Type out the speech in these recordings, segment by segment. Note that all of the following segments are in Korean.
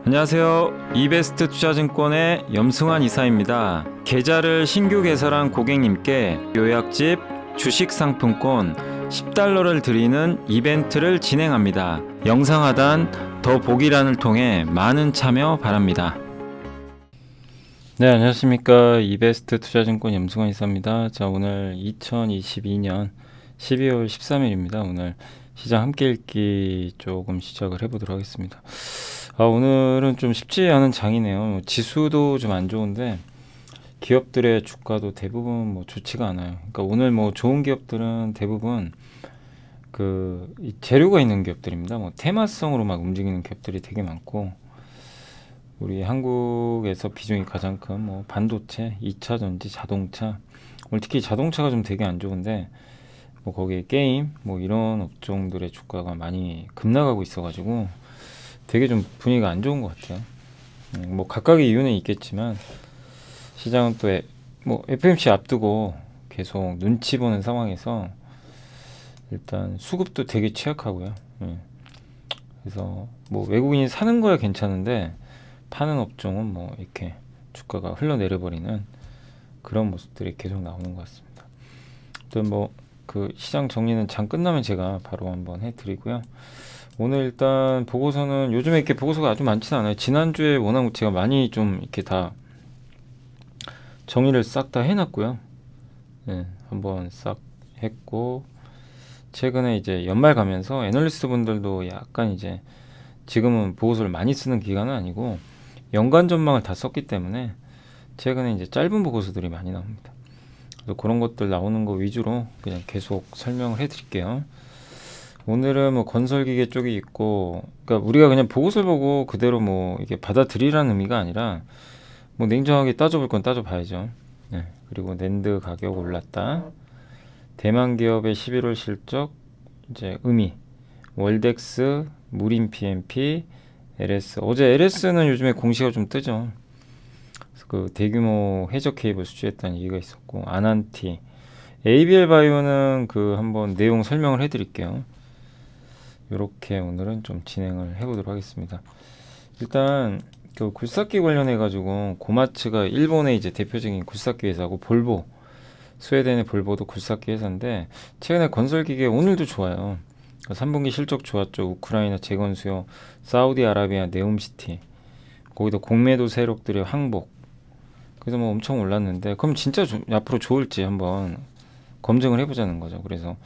안녕하세요. 이베스트 투자증권의 염승환 이사입니다. 계좌를 신규 개설한 고객님께 요약집 주식 상품권 10달러를 드리는 이벤트를 진행합니다. 영상 하단 더 보기란을 통해 많은 참여 바랍니다. 네, 안녕하십니까. 이베스트 투자증권 염승환 이사입니다. 자, 오늘 2022년 12월 13일입니다. 오늘 시장 함께 읽기 조금 시작을 해보도록 하겠습니다. 오늘은 좀 쉽지 않은 장이네요. 지수도 좀 안 좋은데 기업들의 주가도 대부분 좋지가 않아요. 그러니까 오늘 좋은 기업들은 대부분 이 재료가 있는 기업들입니다. 테마성으로 막 움직이는 기업들이 되게 많고, 우리 한국에서 비중이 가장 큰 반도체, 2차 전지, 자동차, 오늘 특히 자동차가 좀 되게 안 좋은데 거기에 게임 이런 업종들의 주가가 많이 급락하고 있어가지고 되게 좀 분위기가 안 좋은 것 같아요. 각각의 이유는 있겠지만 시장은 또 FMC 앞두고 계속 눈치 보는 상황에서 일단 수급도 되게 취약하고요. 그래서 외국인이 사는 거야 괜찮은데 파는 업종은 이렇게 주가가 흘러내려버리는 그런 모습들이 계속 나오는 것 같습니다. 또 시장 정리는 장 끝나면 제가 바로 한번 해드리고요. 오늘 일단 보고서는 요즘에 이렇게 보고서가 아주 많지는 않아요. 지난주에 워낙 제가 많이 좀 이렇게 다 정리를 싹 다 해놨고요. 한번 싹 했고, 최근에 이제 연말 가면서 애널리스트 분들도 약간 이제 지금은 보고서를 많이 쓰는 기간은 아니고 연간 전망을 다 썼기 때문에 최근에 이제 짧은 보고서들이 많이 나옵니다. 그래서 그런 것들 나오는 거 위주로 그냥 계속 설명을 해드릴게요. 오늘은 건설기계 쪽이 있고, 그러니까 우리가 그냥 보고서를 보고 그대로 이게 받아들이라는 의미가 아니라 냉정하게 따져볼 건 따져봐야죠. 그리고 낸드 가격 올랐다. 대만 기업의 11월 실적, 이제 의미, 월덱스, 무림 PMP, LS. 어제 LS는 요즘에 공시가 좀 뜨죠. 그래서 대규모 해적 케이블 수주했다는 얘기가 있었고, 아난티, ABL 바이오는 한번 내용 설명을 해드릴게요. 이렇게 오늘은 좀 진행을 해보도록 하겠습니다. 일단 굴삭기 관련해 가지고 고마츠가 일본의 이제 대표적인 굴삭기 회사고, 볼보, 스웨덴의 볼보도 굴삭기 회사인데 최근에 건설기계 오늘도 좋아요. 3분기 실적 좋았죠. 우크라이나 재건 수요, 사우디아라비아 네옴시티, 거기다 공매도 세력들의 항복, 그래서 엄청 올랐는데, 그럼 진짜 앞으로 좋을지 한번 검증을 해보자는 거죠. 그래서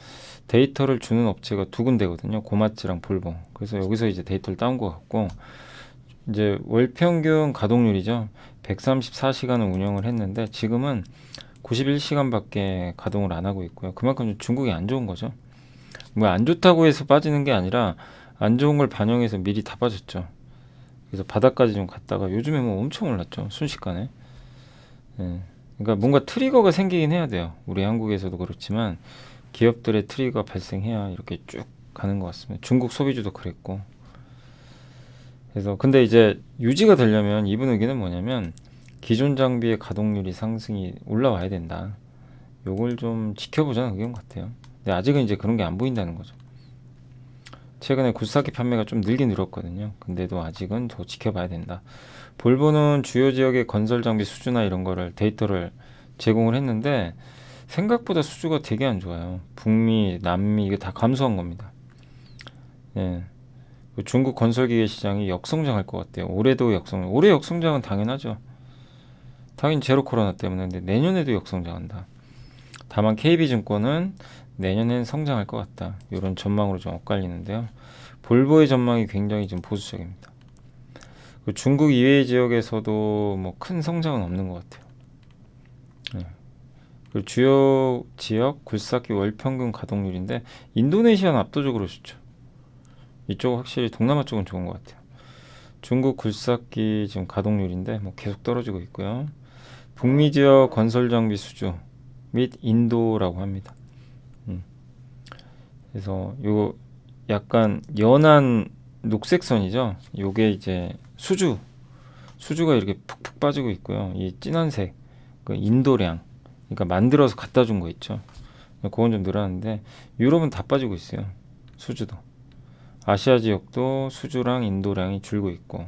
데이터를 주는 업체가 두 군데거든요. 고마츠랑 볼보. 그래서 여기서 이제 데이터를 따온 것 같고, 이제 월평균 가동률이죠. 134시간을 운영을 했는데 지금은 91시간밖에 가동을 안 하고 있고요. 그만큼 중국이 안 좋은 거죠. 안 좋다고 해서 빠지는 게 아니라 안 좋은 걸 반영해서 미리 다 빠졌죠. 그래서 바닥까지 좀 갔다가 요즘에 엄청 올랐죠. 순식간에. 그러니까 뭔가 트리거가 생기긴 해야 돼요. 우리 한국에서도 그렇지만 기업들의 트리거가 발생해야 이렇게 쭉 가는 것 같습니다. 중국 소비주도 그랬고. 그래서 근데 이제 유지가 되려면 이분 의견은 뭐냐면 기존 장비의 가동률이 상승이 올라와야 된다. 요걸 좀 지켜보자는 의견 같아요. 근데 아직은 이제 그런 게 안 보인다는 거죠. 최근에 굴삭기 판매가 좀 늘긴 늘었거든요. 근데도 아직은 더 지켜봐야 된다. 볼보는 주요 지역의 건설 장비 수주나 이런 거를 데이터를 제공을 했는데 생각보다 수주가 되게 안 좋아요. 북미, 남미 이게 다 감소한 겁니다. 중국 건설기계 시장이 역성장할 것 같아요. 올해도 올해 역성장은 당연하죠. 당연히 제로 코로나 때문에. 근데 내년에도 역성장한다. 다만 KB증권은 내년엔 성장할 것 같다. 이런 전망으로 좀 엇갈리는데요. 볼보의 전망이 굉장히 좀 보수적입니다. 중국 이외의 지역에서도 큰 성장은 없는 것 같아요. 주요 지역 굴삭기 월평균 가동률인데 인도네시아는 압도적으로 좋죠. 이쪽 확실히 동남아 쪽은 좋은 것 같아요. 중국 굴삭기 지금 가동률인데 계속 떨어지고 있고요. 북미 지역 건설 장비 수주 및 인도라고 합니다. 그래서 요 약간 연한 녹색 선이죠. 요게 이제 수주가 이렇게 푹푹 빠지고 있고요. 이 진한색 인도량, 그러니까 만들어서 갖다 준 거 있죠. 그건 좀 늘었는데 유럽은 다 빠지고 있어요. 수주도. 아시아 지역도 수주랑 인도량이 줄고 있고,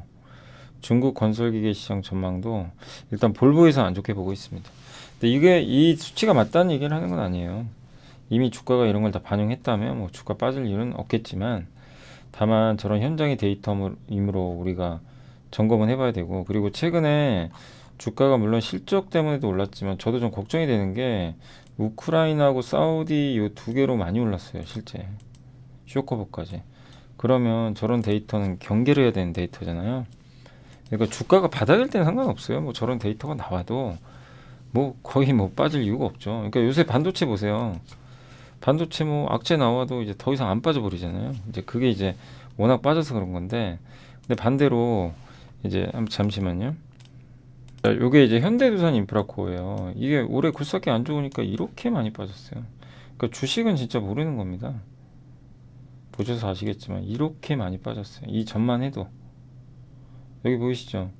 중국 건설기계 시장 전망도 일단 볼보에서 안 좋게 보고 있습니다. 근데 이게 이 수치가 맞다는 얘기를 하는 건 아니에요. 이미 주가가 이런 걸 다 반영했다면 뭐 주가 빠질 일은 없겠지만 다만 저런 현장의 데이터이므로 우리가 점검은 해봐야 되고, 그리고 최근에 주가가 물론 실적 때문에도 올랐지만 저도 좀 걱정이 되는 게 우크라이나하고 사우디 요 두 개로 많이 올랐어요 실제 쇼커버까지. 그러면 저런 데이터는 경계를 해야 되는 데이터잖아요. 그러니까 주가가 바닥일 때는 상관없어요. 뭐 저런 데이터가 나와도 뭐 거의 뭐 빠질 이유가 없죠. 그러니까 요새 반도체 보세요. 반도체 뭐 악재 나와도 이제 더 이상 안 빠져버리잖아요. 이제 그게 이제 워낙 빠져서 그런 건데, 근데 반대로 이제 잠시만요. 자, 요게 이제 현대두산 인프라코어예요. 이게 올해 굴삭기 안 좋으니까 이렇게 많이 빠졌어요. 그러니까 주식은 진짜 모르는 겁니다. 보셔서 아시겠지만 이렇게 많이 빠졌어요. 이 전만 해도 여기 보이시죠?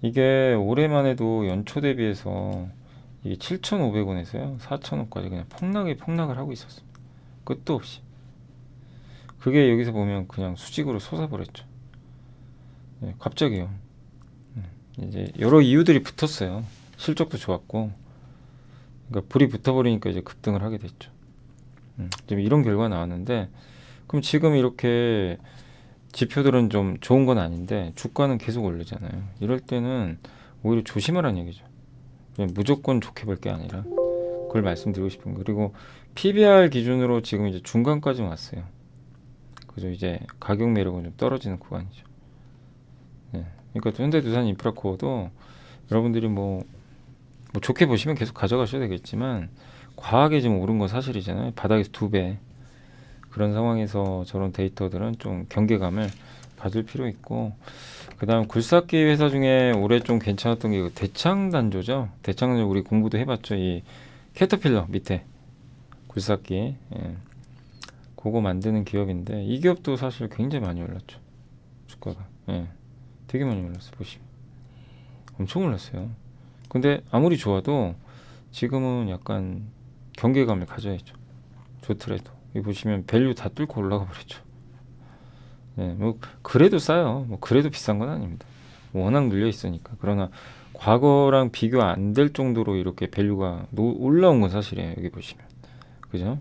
이게 올해만 해도 연초 대비해서 이게 7,500원에서요 4,000원까지 그냥 폭락을 하고 있었어요. 끝도 없이. 그게 여기서 보면 그냥 수직으로 솟아버렸죠. 네, 갑자기요. 이제 여러 이유들이 붙었어요. 실적도 좋았고, 그러니까 불이 붙어버리니까 이제 급등을 하게 됐죠. 지금 이런 결과 나왔는데, 그럼 지금 이렇게 지표들은 좀 좋은 건 아닌데 주가는 계속 오르잖아요. 이럴 때는 오히려 조심하라는 얘기죠. 그냥 무조건 좋게 볼 게 아니라, 그걸 말씀드리고 싶은 거. 그리고 PBR 기준으로 지금 이제 중간까지 왔어요. 그죠? 이제 가격 매력은 좀 떨어지는 구간이죠. 네. 그러니까 현대두산 인프라코어도 여러분들이 뭐 좋게 보시면 계속 가져가셔야 되겠지만 과하게 지금 오른 건 사실이잖아요. 바닥에서 2배. 그런 상황에서 저런 데이터들은 좀 경계감을 가질 필요 있고, 그 다음 굴삭기 회사 중에 올해 좀 괜찮았던 게 대창단조죠. 대창단조 우리 공부도 해봤죠. 이 캐터필러 밑에 굴삭기, 예. 그거 만드는 기업인데 이 기업도 사실 굉장히 많이 올랐죠. 주가가. 예. 되게 많이 올랐어요. 보시면 엄청 올랐어요. 근데 아무리 좋아도 지금은 약간 경계감을 가져야죠. 좋더라도. 여기 보시면 밸류 다 뚫고 올라가 버렸죠. 예, 뭐 그래도 싸요. 뭐 그래도 비싼 건 아닙니다. 워낙 눌려 있으니까. 그러나 과거랑 비교 안 될 정도로 이렇게 밸류가 올라온 건 사실이에요. 여기 보시면. 그죠?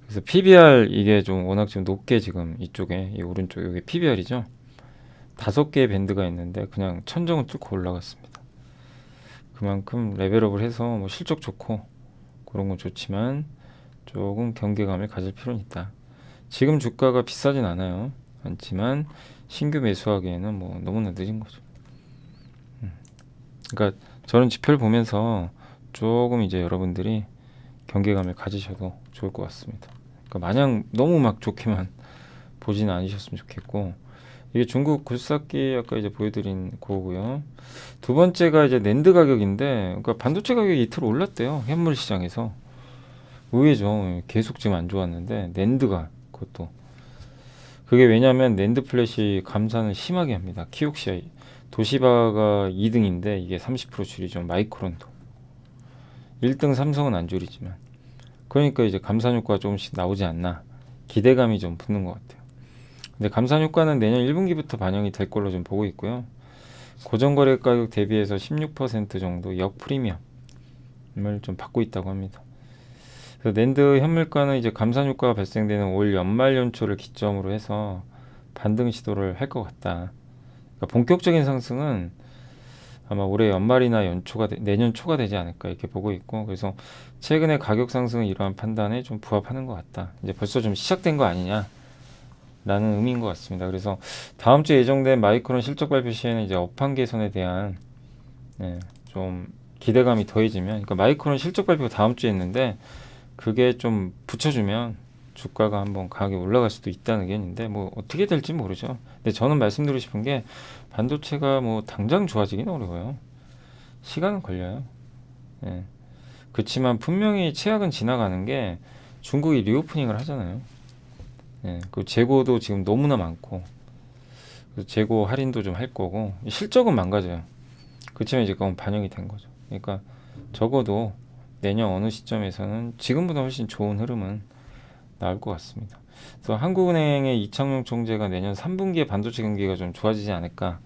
그래서 PBR 이게 좀 워낙 지금 높게 지금 이쪽에 이 오른쪽 여기 PBR이죠. 5개의 밴드가 있는데 그냥 천정을 뚫고 올라갔습니다. 그만큼 레벨업을 해서 뭐 실적 좋고 그런 건 좋지만 조금 경계감을 가질 필요는 있다. 지금 주가가 비싸진 않지만 신규 매수하기에는 뭐 너무나 늦은 거죠. 그러니까 저런 지표를 보면서 조금 이제 여러분들이 경계감을 가지셔도 좋을 것 같습니다. 그러니까 마냥 너무 막 좋게만 보지는 않으셨으면 좋겠고, 이게 중국 굴삭기 아까 이제 보여드린 거고요. 두 번째가 이제 낸드 가격인데, 그러니까 반도체 가격이 이틀 올랐대요. 현물 시장에서. 의외죠. 계속 지금 안 좋았는데 낸드가 그것도. 그게 왜냐하면 낸드 플래시 감산을 심하게 합니다. 키옥시아 도시바가 2등인데 이게 30% 줄이죠. 마이크론도 1등 삼성은 안 줄이지만, 그러니까 이제 감산 효과가 조금씩 나오지 않나 기대감이 좀 붙는 것 같아요. 근데 감산 효과는 내년 1분기부터 반영이 될 걸로 좀 보고 있고요. 고정거래 가격 대비해서 16% 정도 역 프리미엄을 좀 받고 있다고 합니다. 그래서 낸드 현물가는 이제 감산 효과가 발생되는 올 연말 연초를 기점으로 해서 반등 시도를 할 것 같다. 그러니까 본격적인 상승은 아마 올해 연말이나 내년 초가 되지 않을까 이렇게 보고 있고, 그래서 최근에 가격 상승은 이러한 판단에 좀 부합하는 것 같다. 이제 벌써 좀 시작된 거 아니냐라는 의미인 것 같습니다. 그래서 다음 주에 예정된 마이크론 실적 발표 시에는 이제 업황 개선에 대한 좀 기대감이 더해지면, 그러니까 마이크론 실적 발표가 다음 주에 있는데 그게 좀 붙여주면 주가가 한번 강하게 올라갈 수도 있다는 의견인데 뭐 어떻게 될지 모르죠. 근데 저는 말씀드리고 싶은 게 반도체가 뭐 당장 좋아지기는 어려워요. 시간은 걸려요. 예. 그렇지만 분명히 최악은 지나가는 게 중국이 리오프닝을 하잖아요. 예. 그 재고도 지금 너무나 많고 재고 할인도 좀 할 거고 실적은 망가져요. 그렇지만 이제 그건 반영이 된 거죠. 그러니까 적어도 내년 어느 시점에서는 지금보다 훨씬 좋은 흐름은 나올 것 같습니다. 그래서 한국은행의 이창용 총재가 내년 3분기에 반도체 경기가 좀 좋아지지 않을까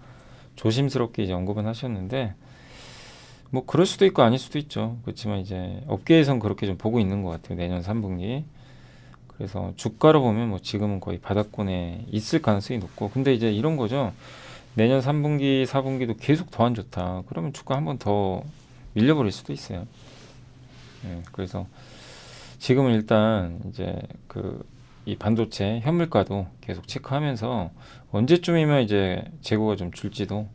조심스럽게 이제 언급은 하셨는데 뭐 그럴 수도 있고 아닐 수도 있죠. 그렇지만 이제 업계에선 그렇게 좀 보고 있는 것 같아요. 내년 3분기. 그래서 주가로 보면 뭐 지금은 거의 바닥권에 있을 가능성이 높고 근데 이제 이런 거죠. 내년 3분기, 4분기도 계속 더 안 좋다. 그러면 주가 한번 더 밀려버릴 수도 있어요. 그래서 지금은 일단 이제 그 이 반도체 현물가도 계속 체크하면서 언제쯤이면 이제 재고가 좀 줄지도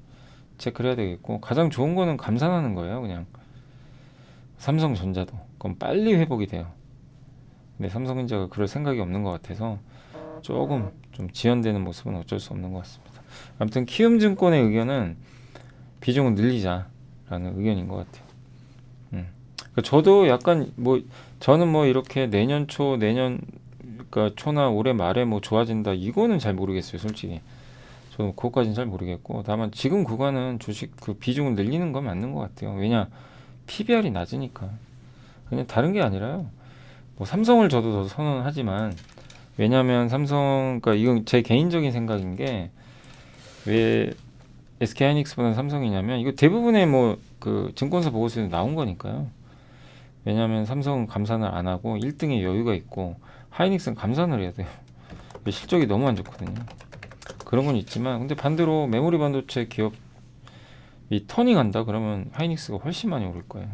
체크를 해야 되겠고 가장 좋은 거는 감산하는 거예요. 그냥 삼성전자도 그럼 빨리 회복이 돼요. 근데 삼성전자가 그럴 생각이 없는 것 같아서 조금 좀 지연되는 모습은 어쩔 수 없는 것 같습니다. 아무튼 키움증권의 의견은 비중을 늘리자라는 의견인 것 같아요. 그러니까 저도 약간 뭐 저는 뭐 이렇게 내년 초 내년 그러니까 초나 올해 말에 뭐 좋아진다 이거는 잘 모르겠어요, 솔직히. 저는 그것까지는 잘 모르겠고 다만 지금 구간은 주식 그 비중을 늘리는 건 맞는 것 같아요. 왜냐 PBR이 낮으니까. 그냥 다른 게 아니라요. 뭐 삼성을 저도 더 선호하지만 왜냐하면 삼성 그러니까 이건 제 개인적인 생각인 게 왜 SK하이닉스보다는 삼성이냐면 이거 대부분의 뭐 그 증권사 보고서에 나온 거니까요. 왜냐하면 삼성은 감산을 안 하고 1등의 여유가 있고 하이닉스는 감산을 해야 돼요. 실적이 너무 안 좋거든요. 그런 건 있지만 근데 반대로 메모리 반도체 기업이 터닝한다 그러면 하이닉스가 훨씬 많이 오를 거예요.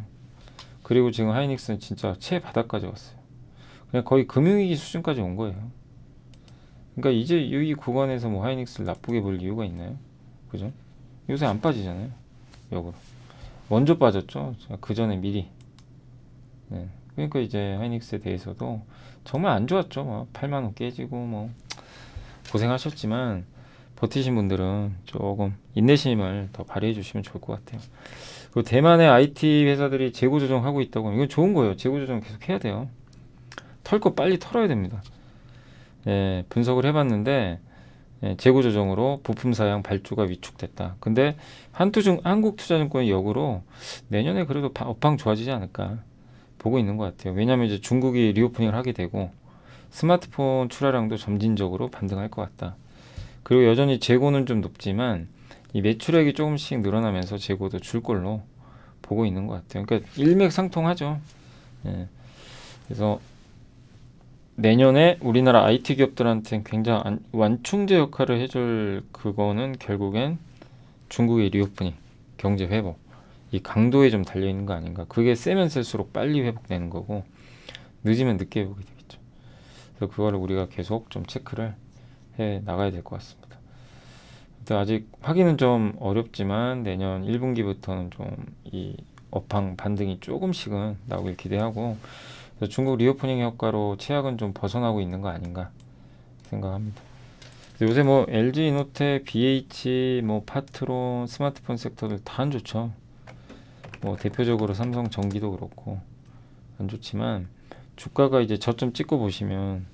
그리고 지금 하이닉스는 진짜 최바닥까지 왔어요. 그냥 거의 금융위기 수준까지 온 거예요. 그러니까 이제 이 구간에서 뭐 하이닉스를 나쁘게 볼 이유가 있나요? 그죠? 요새 안 빠지잖아요. 역으로. 먼저 빠졌죠. 그 전에 미리. 네. 그러니까 이제 하이닉스에 대해서도 정말 안 좋았죠. 뭐 8만 원 깨지고 뭐 고생하셨지만 버티신 분들은 조금 인내심을 더 발휘해 주시면 좋을 것 같아요. 그리고 대만의 IT 회사들이 재고 조정하고 있다고 하면 이건 좋은 거예요. 재고 조정 계속 해야 돼요. 털 거 빨리 털어야 됩니다. 예, 분석을 해봤는데 예, 재고 조정으로 부품 사양 발주가 위축됐다. 근데 한국투자증권이 역으로 내년에 그래도 업황 좋아지지 않을까 보고 있는 것 같아요. 왜냐하면 이제 중국이 리오프닝을 하게 되고 스마트폰 출하량도 점진적으로 반등할 것 같다. 그리고 여전히 재고는 좀 높지만 이 매출액이 조금씩 늘어나면서 재고도 줄 걸로 보고 있는 것 같아요. 그러니까 일맥상통하죠. 예. 그래서 내년에 우리나라 IT 기업들한테는 굉장히 완충제 역할을 해줄 그거는 결국엔 중국의 리오프닝, 경제 회복, 이 강도에 좀 달려 있는 거 아닌가. 그게 세면 셀수록 빨리 회복되는 거고 늦으면 늦게 회복이 되겠죠. 그래서 그거를 우리가 계속 좀 체크를 해 나가야 될 것 같습니다. 아직 확인은 좀 어렵지만 내년 1분기부터는 좀 이 업황 반등이 조금씩은 나오길 기대하고 중국 리오프닝 효과로 최악은 좀 벗어나고 있는 거 아닌가 생각합니다. 요새 뭐 LG 이노텍, BH, 뭐 파트론, 스마트폰 섹터들 다 안 좋죠. 뭐 대표적으로 삼성 전기도 그렇고 안 좋지만 주가가 이제 저점 찍고 보시면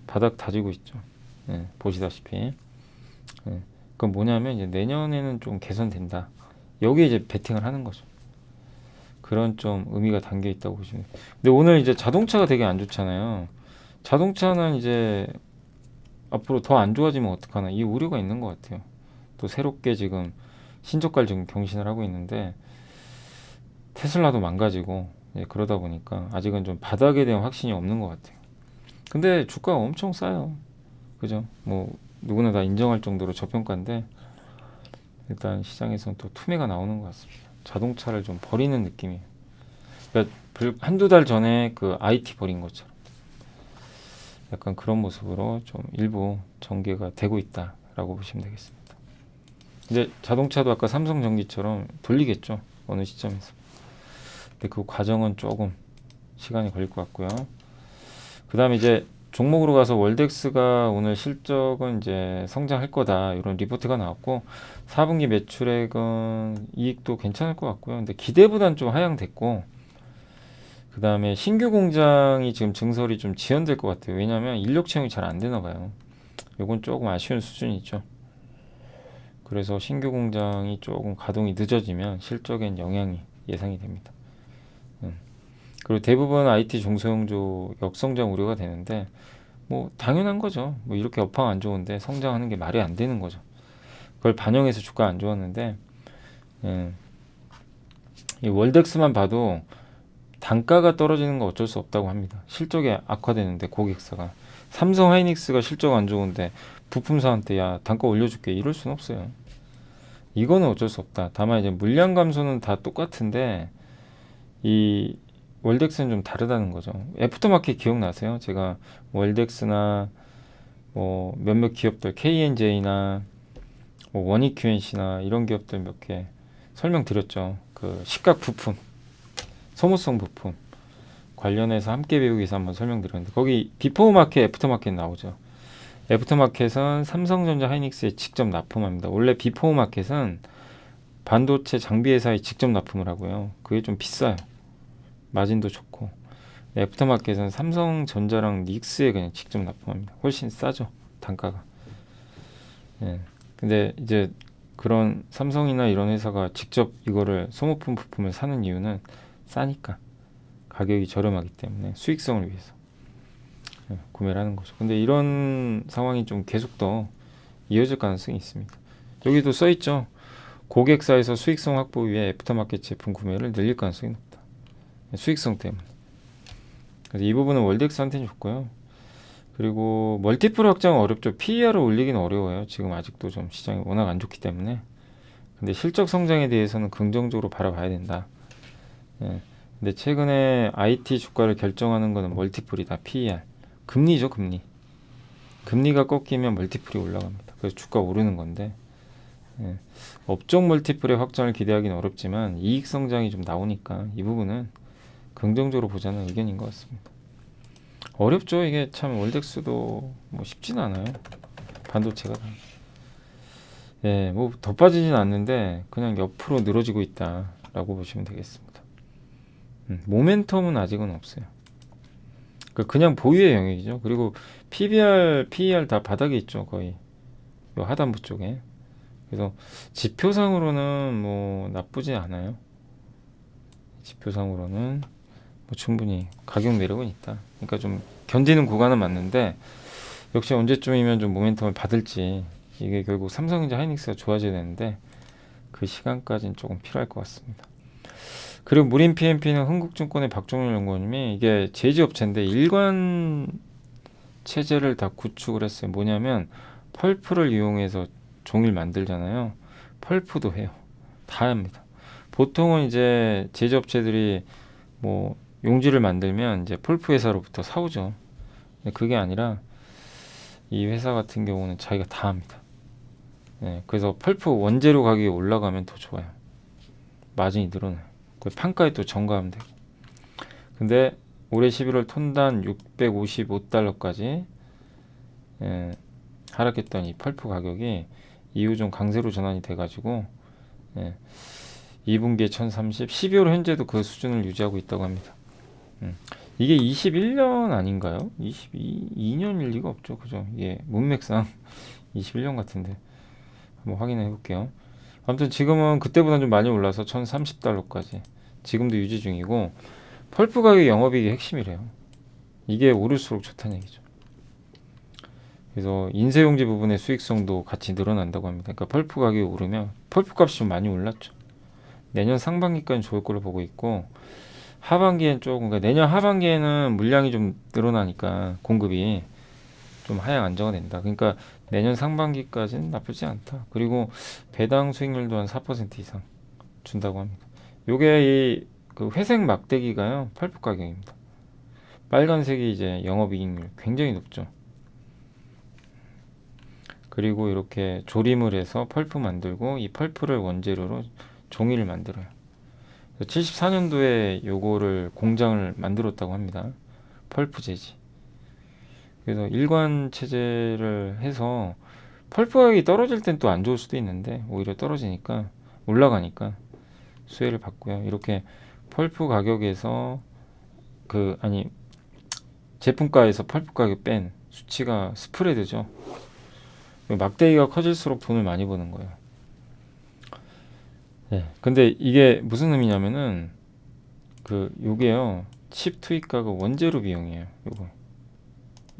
바닥 다지고 있죠. 네, 보시다시피. 네, 그건 뭐냐면 이제 내년에는 좀 개선된다. 여기에 이제 베팅을 하는 거죠. 그런 좀 의미가 담겨 있다고 보시면 돼요. 근데 오늘 이제 자동차가 되게 안 좋잖아요. 자동차는 이제 앞으로 더 안 좋아지면 어떡하나 이 우려가 있는 것 같아요. 또 새롭게 지금 신저가를 지금 경신을 하고 있는데 테슬라도 망가지고 그러다 보니까 아직은 좀 바닥에 대한 확신이 없는 것 같아요. 근데 주가가 엄청 싸요. 그죠? 뭐 누구나 다 인정할 정도로 저평가인데 일단 시장에서는 또 투매가 나오는 것 같습니다. 자동차를 좀 버리는 느낌이에요. 그러니까 한두 달 전에 그 IT 버린 것처럼 약간 그런 모습으로 좀 일부 전개가 되고 있다라고 보시면 되겠습니다. 이제 자동차도 아까 삼성전기처럼 돌리겠죠. 어느 시점에서. 근데 그 과정은 조금 시간이 걸릴 것 같고요. 그 다음에 이제 종목으로 가서 월덱스가 오늘 실적은 이제 성장할 거다 이런 리포트가 나왔고 4분기 매출액은 이익도 괜찮을 것 같고요. 근데 기대보단 좀 하향됐고 그 다음에 신규 공장이 지금 증설이 좀 지연될 것 같아요. 왜냐하면 인력 채용이 잘 안 되나 봐요. 이건 조금 아쉬운 수준이죠. 그래서 신규 공장이 조금 가동이 늦어지면 실적엔 영향이 예상이 됩니다. 그리고 대부분 IT 중소형주 역성장 우려가 되는데 뭐 당연한 거죠. 뭐 이렇게 업황 안 좋은데 성장하는 게 말이 안 되는 거죠. 그걸 반영해서 주가 안 좋았는데 예. 이 월덱스만 봐도 단가가 떨어지는 거 어쩔 수 없다고 합니다. 실적이 악화되는데 고객사가 삼성 하이닉스가 실적 안 좋은데 부품사한테 야 단가 올려줄게 이럴 수는 없어요. 이거는 어쩔 수 없다. 다만 이제 물량 감소는 다 똑같은데 이 월덱스는 좀 다르다는 거죠. 애프터마켓 기억나세요? 제가 월덱스나 뭐 몇몇 기업들 KNJ나 뭐 원익QNC나 이런 기업들 몇 개 설명드렸죠. 그 식각 부품, 소모성 부품 관련해서 함께 배우기 위해서 한번 설명드렸는데 거기 비포 마켓, 애프터 마켓 나오죠. 애프터 마켓은 삼성전자 하이닉스에 직접 납품합니다. 원래 비포 마켓은 반도체 장비 회사에 직접 납품을 하고요. 그게 좀 비싸요. 마진도 좋고. 애프터 마켓은 삼성전자랑 닉스에 그냥 직접 납품합니다. 훨씬 싸죠. 단가가. 예. 근데 이제 그런 삼성이나 이런 회사가 직접 이거를 소모품 부품을 사는 이유는 싸니까 가격이 저렴하기 때문에 수익성을 위해서 구매를 하는 거죠. 근데 이런 상황이 좀 계속 더 이어질 가능성이 있습니다. 여기도 써있죠. 고객사에서 수익성 확보 위해 애프터마켓 제품 구매를 늘릴 가능성이 높다. 수익성 때문에. 그래서 이 부분은 월덱스한테는 좋고요. 그리고 멀티플 확장은 어렵죠. PER을 올리기는 어려워요. 지금 아직도 좀 시장이 워낙 안 좋기 때문에. 근데 실적 성장에 대해서는 긍정적으로 바라봐야 된다. 예. 근데 최근에 IT 주가를 결정하는 거는 멀티플이다. PER. 금리죠, 금리. 금리가 꺾이면 멀티플이 올라갑니다. 그래서 주가 오르는 건데. 예. 업종 멀티플의 확장을 기대하기는 어렵지만 이익 성장이 좀 나오니까 이 부분은 긍정적으로 보자는 의견인 것 같습니다. 어렵죠. 이게 참 월덱스도 뭐 쉽진 않아요. 반도체가. 예, 뭐 더 빠지진 않는데 그냥 옆으로 늘어지고 있다라고 보시면 되겠습니다. 모멘텀은 아직은 없어요. 그냥 보유의 영역이죠. 그리고 PBR, PER 다 바닥에 있죠. 거의 요 하단부 쪽에. 그래서 지표상으로는 뭐 나쁘지 않아요. 지표상으로는 뭐 충분히 가격 매력은 있다. 그러니까 좀 견디는 구간은 맞는데 역시 언제쯤이면 좀 모멘텀을 받을지 이게 결국 삼성전자 하이닉스가 좋아져야 되는데 그 시간까지는 조금 필요할 것 같습니다. 그리고 무림 PMP는 흥국증권의 박종일 연구원님이 이게 제지업체인데 일관 체제를 다 구축을 했어요. 뭐냐면 펄프를 이용해서 종이를 만들잖아요. 펄프도 해요. 다 합니다. 보통은 이제 제조업체들이 뭐 용지를 만들면 이제 펄프 회사로부터 사오죠. 근데 그게 아니라 이 회사 같은 경우는 자기가 다 합니다. 네, 그래서 펄프 원재료 가격이 올라가면 더 좋아요. 마진이 늘어나요. 그 판가에 또 전가하면 되고. 근데 올해 11월 톤당 655달러까지 하락했던 이 펄프 가격이 이후 좀 강세로 전환이 돼가지고 2분기에 1030, 12월 현재도 그 수준을 유지하고 있다고 합니다. 이게 21년 아닌가요? 22년일 리가 없죠. 그죠? 이게 문맥상 21년 같은데 한번 확인해 볼게요. 아무튼 지금은 그때보다 좀 많이 올라서 1030달러까지 지금도 유지 중이고 펄프 가격 영업이익이 핵심이래요. 이게 오를수록 좋다는 얘기죠. 그래서 인쇄용지 부분의 수익성도 같이 늘어난다고 합니다. 그러니까 펄프 가격이 오르면 펄프 값이 좀 많이 올랐죠. 내년 상반기까지는 좋을 걸로 보고 있고 하반기엔 조금 그러니까 내년 하반기에는 물량이 좀 늘어나니까 공급이 좀 하향 안정화 된다. 그러니까 내년 상반기까지는 나쁘지 않다. 그리고 배당 수익률도 한 4% 이상 준다고 합니다. 요게 그 회색 막대기가요. 펄프 가격입니다. 빨간색이 이제 영업이익률 굉장히 높죠. 그리고 이렇게 조림을 해서 펄프 만들고 이 펄프를 원재료로 종이를 만들어요. 74년도에 요거를 공장을 만들었다고 합니다. 펄프 재지. 그래서 일관 체제를 해서 펄프 가격이 떨어질 땐 또 안 좋을 수도 있는데 오히려 떨어지니까 올라가니까 수혜를 받고요. 이렇게 펄프 가격에서 제품가에서 펄프 가격 뺀 수치가 스프레드죠. 막대기가 커질수록 돈을 많이 버는 거예요. 네. 근데 이게 무슨 의미냐면은 요게요. 칩 투입가가 원재료 비용이에요.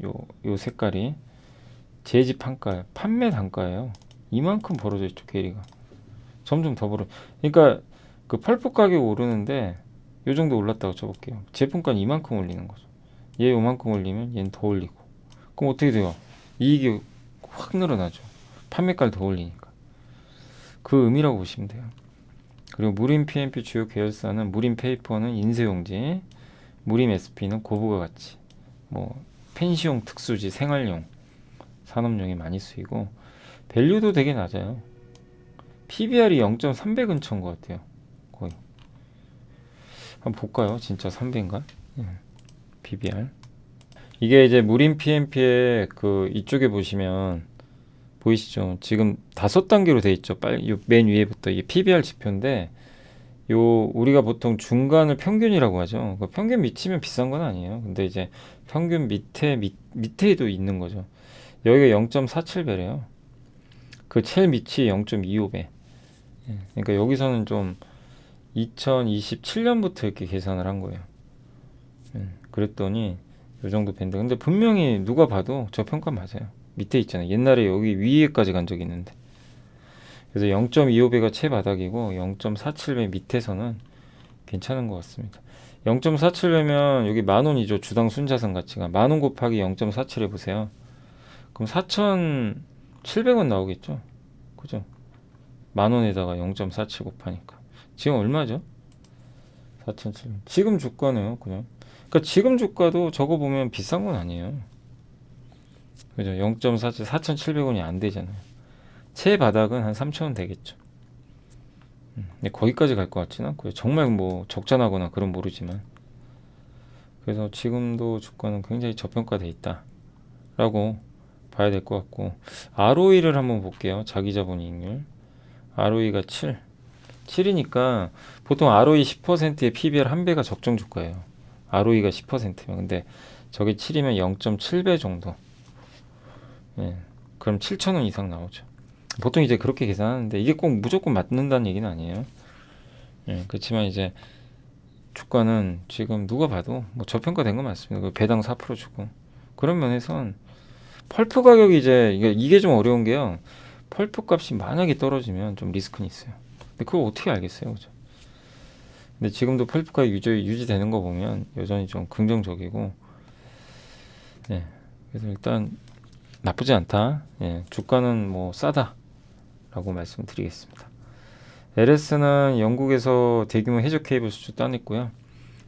요 색깔이 제지 판가, 판매 단가예요. 이만큼 벌어져 있죠, 괴리가. 점점 더 벌어. 그러니까 그 펄프 가격 오르는데 요 정도 올랐다고 쳐볼게요. 제품가는 이만큼 올리는 거죠. 얘 요만큼 올리면 얘는 더 올리고. 그럼 어떻게 돼요? 이익이 확 늘어나죠. 판매가를 더 올리니까. 그 의미라고 보시면 돼요. 그리고 무림 PMP 주요 계열사는 무림 페이퍼는 인쇄용지, 무림 SP는 고부가 가치, 뭐 펜시용 특수지, 생활용, 산업용이 많이 쓰이고 밸류도 되게 낮아요. PBR이 0.300 근처인 것 같아요. 거의. 한번 볼까요? 진짜 300인가? PBR. 이게 이제 무림 PMP의 그 이쪽에 보시면 보이시죠? 지금 5단계로 돼 있죠. 맨 위에부터 이게 PBR 지표인데 요 우리가 보통 중간을 평균이라고 하죠. 그 평균 미치면 비싼 건 아니에요. 근데 이제 평균 밑에도 있는 거죠. 여기가 0.47배래요. 그 제일 밑이 0.25배. 그러니까 여기서는 좀 2027년부터 이렇게 계산을 한 거예요. 그랬더니 요 정도 밴드. 근데 분명히 누가 봐도 저 평가 맞아요. 밑에 있잖아요. 옛날에 여기 위에까지 간 적이 있는데. 그래서 0.25배가 최바닥이고 0.47배 밑에서는 괜찮은 것 같습니다. 0.47배면 여기 10,000원이죠. 주당 순자산 가치가. 10,000원 곱하기 0.47 해보세요. 그럼 4,700원 나오겠죠. 그죠? 10,000원에다가 0.47 곱하니까. 지금 얼마죠? 4,700원. 지금 주가네요. 그냥. 그러니까 지금 주가도 저거 보면 비싼 건 아니에요. 그죠? 0.47, 4,700원이 안 되잖아요. 최바닥은 한 3,000원 되겠죠. 근데 거기까지 갈 것 같지는 않고요. 정말 뭐 적자나거나 그런 모르지만. 그래서 지금도 주가는 굉장히 저평가돼 있다라고 봐야 될 것 같고, ROE를 한번 볼게요. 자기자본이익률. ROE가 7. 7이니까 보통 ROE 10%에 PBR 1배가 적정 주가예요. ROE가 10%면. 근데 저게 7이면 0.7배 정도. 예. 그럼 7,000원 이상 나오죠. 보통 이제 그렇게 계산하는데 이게 꼭 무조건 맞는다는 얘기는 아니에요. 예. 그렇지만 이제 주가는 지금 누가 봐도 뭐 저평가된 건 맞습니다. 배당 4% 주고. 그런 면에선 펄프 가격이 이제 이게 좀 어려운 게요. 펄프 값이 만약에 떨어지면 좀 리스크는 있어요. 근데 그걸 어떻게 알겠어요, 그죠? 근데 지금도 펄프 가격 유지되는 거 보면 여전히 좀 긍정적이고, 예. 그래서 일단 나쁘지 않다. 예. 주가는 뭐 싸다라고 말씀드리겠습니다. LS는 영국에서 대규모 해저 케이블 수주 따냈고요.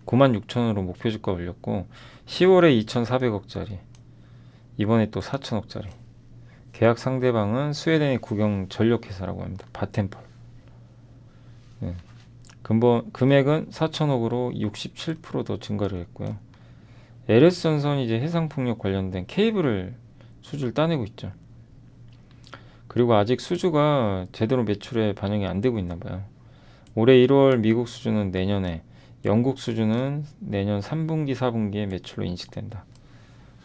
96,000원으로 목표 주가 올렸고 10월에 2,400억짜리, 이번에 또 4,000억짜리. 계약 상대방은 스웨덴의 국영 전력회사라고 합니다. 바텐펄. 네. 금액은 4,000억으로 67%더 증가를 했고요. LS전선이 이제 해상풍력 관련된 케이블을 수주를 따내고 있죠. 그리고 아직 수주가 제대로 매출에 반영이 안 되고 있나 봐요. 올해 1월 미국 수주는 내년에, 영국 수주는 내년 3분기, 4분기에 매출로 인식된다.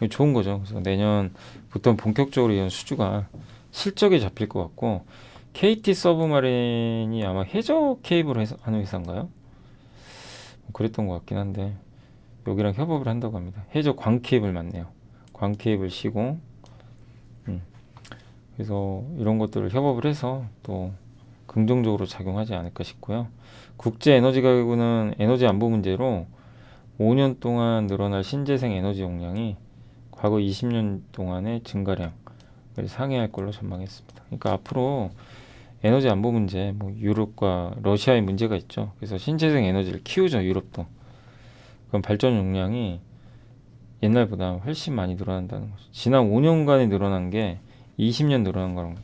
좋은 거죠. 그래서 내년부터 본격적으로 이런 수주가 실적에 잡힐 것 같고, KT 서브마린이 아마 해저 케이블을 하는 회사인가요? 그랬던 것 같긴 한데 여기랑 협업을 한다고 합니다. 해저 광 케이블 맞네요. 광 케이블 시공. 그래서 이런 것들을 협업을 해서 또 긍정적으로 작용하지 않을까 싶고요. 국제 에너지 가격은 에너지 안보 문제로 5년 동안 늘어날 신재생 에너지 용량이 과거 20년 동안의 증가량을 상회할 걸로 전망했습니다. 그러니까 앞으로 에너지 안보 문제, 뭐 유럽과 러시아의 문제가 있죠. 그래서 신재생 에너지를 키우죠, 유럽도. 그럼 발전 용량이 옛날보다 훨씬 많이 늘어난다는 거죠. 지난 5년간에 늘어난 게 20년 늘어난 거랑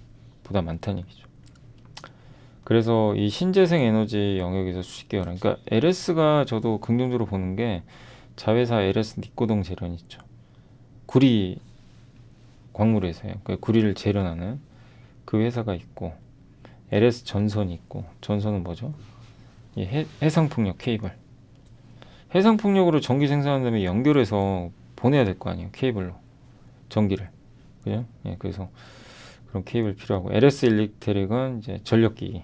보다 많다는 얘기죠. 그래서 이 신재생 에너지 영역에서 수직 계열, 그러니까 LS가 저도 긍정적으로 보는 게 자회사 LS 니코동 재련 있죠. 구리 광물회사예요. 그 구리를 재련하는 그 회사가 있고, LS 전선이 있고, 전선은 뭐죠? 해상풍력 케이블. 해상풍력으로 전기 생산한 다음에 연결해서 보내야 될 거 아니에요, 케이블로 전기를. 그죠? 예, 그래서 그런 케이블 필요하고, LS 일렉트릭은 이제 전력기기.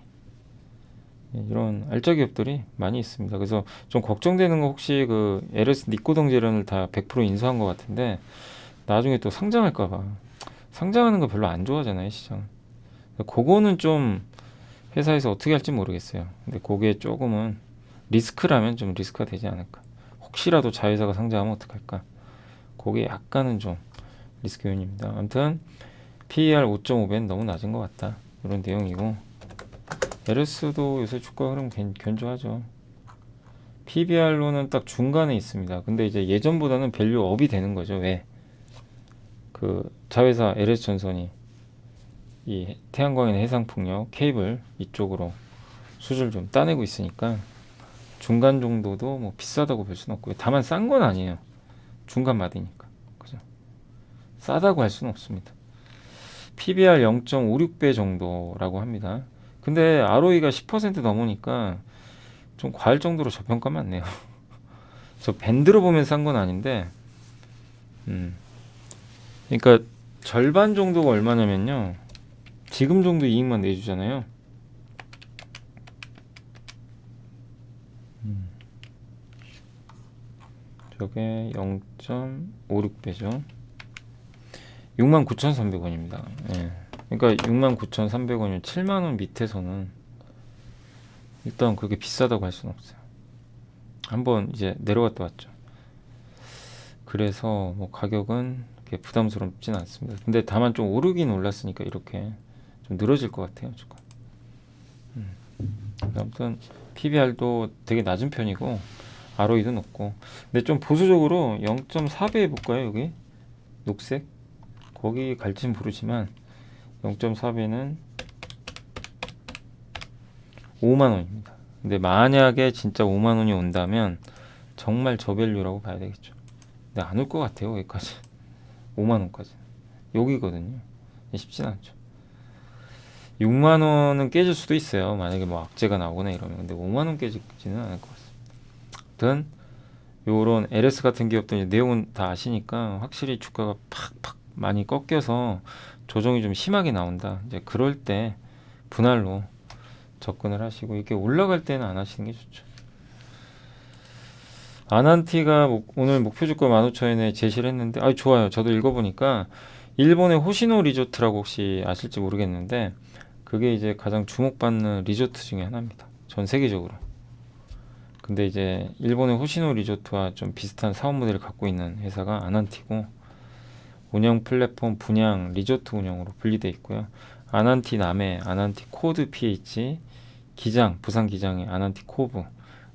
이런 알짜 기업들이 많이 있습니다. 그래서 좀 걱정되는 거, 혹시 그 LS 니코동 재련을 다 100% 인수한 것 같은데 나중에 또 상장할까 봐. 상장하는 거 별로 안 좋아하잖아요, 시장. 그거는 좀 회사에서 어떻게 할지 모르겠어요. 근데 그게 조금은 리스크라면 좀 리스크가 되지 않을까. 혹시라도 자회사가 상장하면 어떡할까. 그게 약간은 좀 리스크 요인입니다. 아무튼 PER 5.5배는 너무 낮은 것 같다. 이런 내용이고, LS도 요새 주가 흐름 견조하죠. PBR로는 딱 중간에 있습니다. 근데 이제 예전보다는 밸류 업이 되는 거죠. 왜? 그 자회사 LS전선이 이 태양광이나 해상풍력 케이블 이쪽으로 수주를 좀 따내고 있으니까 중간 정도도 뭐 비싸다고 볼 수는 없고요. 다만 싼 건 아니에요. 중간 마디니까. 그죠? 싸다고 할 수는 없습니다. PBR 0.56배 정도라고 합니다. 근데 ROE가 10% 넘으니까 좀 과할 정도로 저평가 맞네요. 저 밴드로 보면 싼 건 아닌데, 그러니까 절반 정도가 얼마냐면요. 지금 정도 이익만 내주잖아요. 저게 0.56배죠. 69,300원입니다. 예. 그러니까 69,300원이면 7만원 밑에서는 일단 그렇게 비싸다고 할 수는 없어요. 한번 이제 내려갔다 왔죠. 그래서 뭐 가격은 이렇게 부담스럽진 않습니다. 근데 다만 좀 오르긴 올랐으니까 이렇게 좀 늘어질 것 같아요. 조금. 아무튼 PBR도 되게 낮은 편이고 ROE도 높고, 근데 좀 보수적으로 0.4배 해볼까요? 여기 녹색 거기 갈진 모르지만 0.4배는 5만원입니다. 근데 만약에 진짜 5만원이 온다면 정말 저밸류라고 봐야 되겠죠. 근데 안 올 것 같아요. 여기까지 5만원까지 여기거든요. 쉽진 않죠. 6만원은 깨질 수도 있어요. 만약에 뭐 악재가 나오거나 이러면. 근데 5만원 깨지지는 않을 것 같습니다. 아무튼 요런 LS 같은 기업들 내용은 다 아시니까 확실히 주가가 팍팍 많이 꺾여서 조정이 좀 심하게 나온다. 이제 그럴 때 분할로 접근을 하시고, 이렇게 올라갈 때는 안 하시는 게 좋죠. 아난티가 오늘 목표 주가 15,000원에 제시를 했는데, 좋아요. 저도 읽어보니까 일본의 호시노 리조트라고 혹시 아실지 모르겠는데, 그게 이제 가장 주목받는 리조트 중에 하나입니다. 전 세계적으로. 근데 이제 일본의 호시노 리조트와 좀 비슷한 사업 모델을 갖고 있는 회사가 아난티고, 운영 플랫폼 분양 리조트 운영으로 분리되어 있고요. 아난티 남해, 아난티 코드 PH, 기장, 부산 기장의 아난티 코브,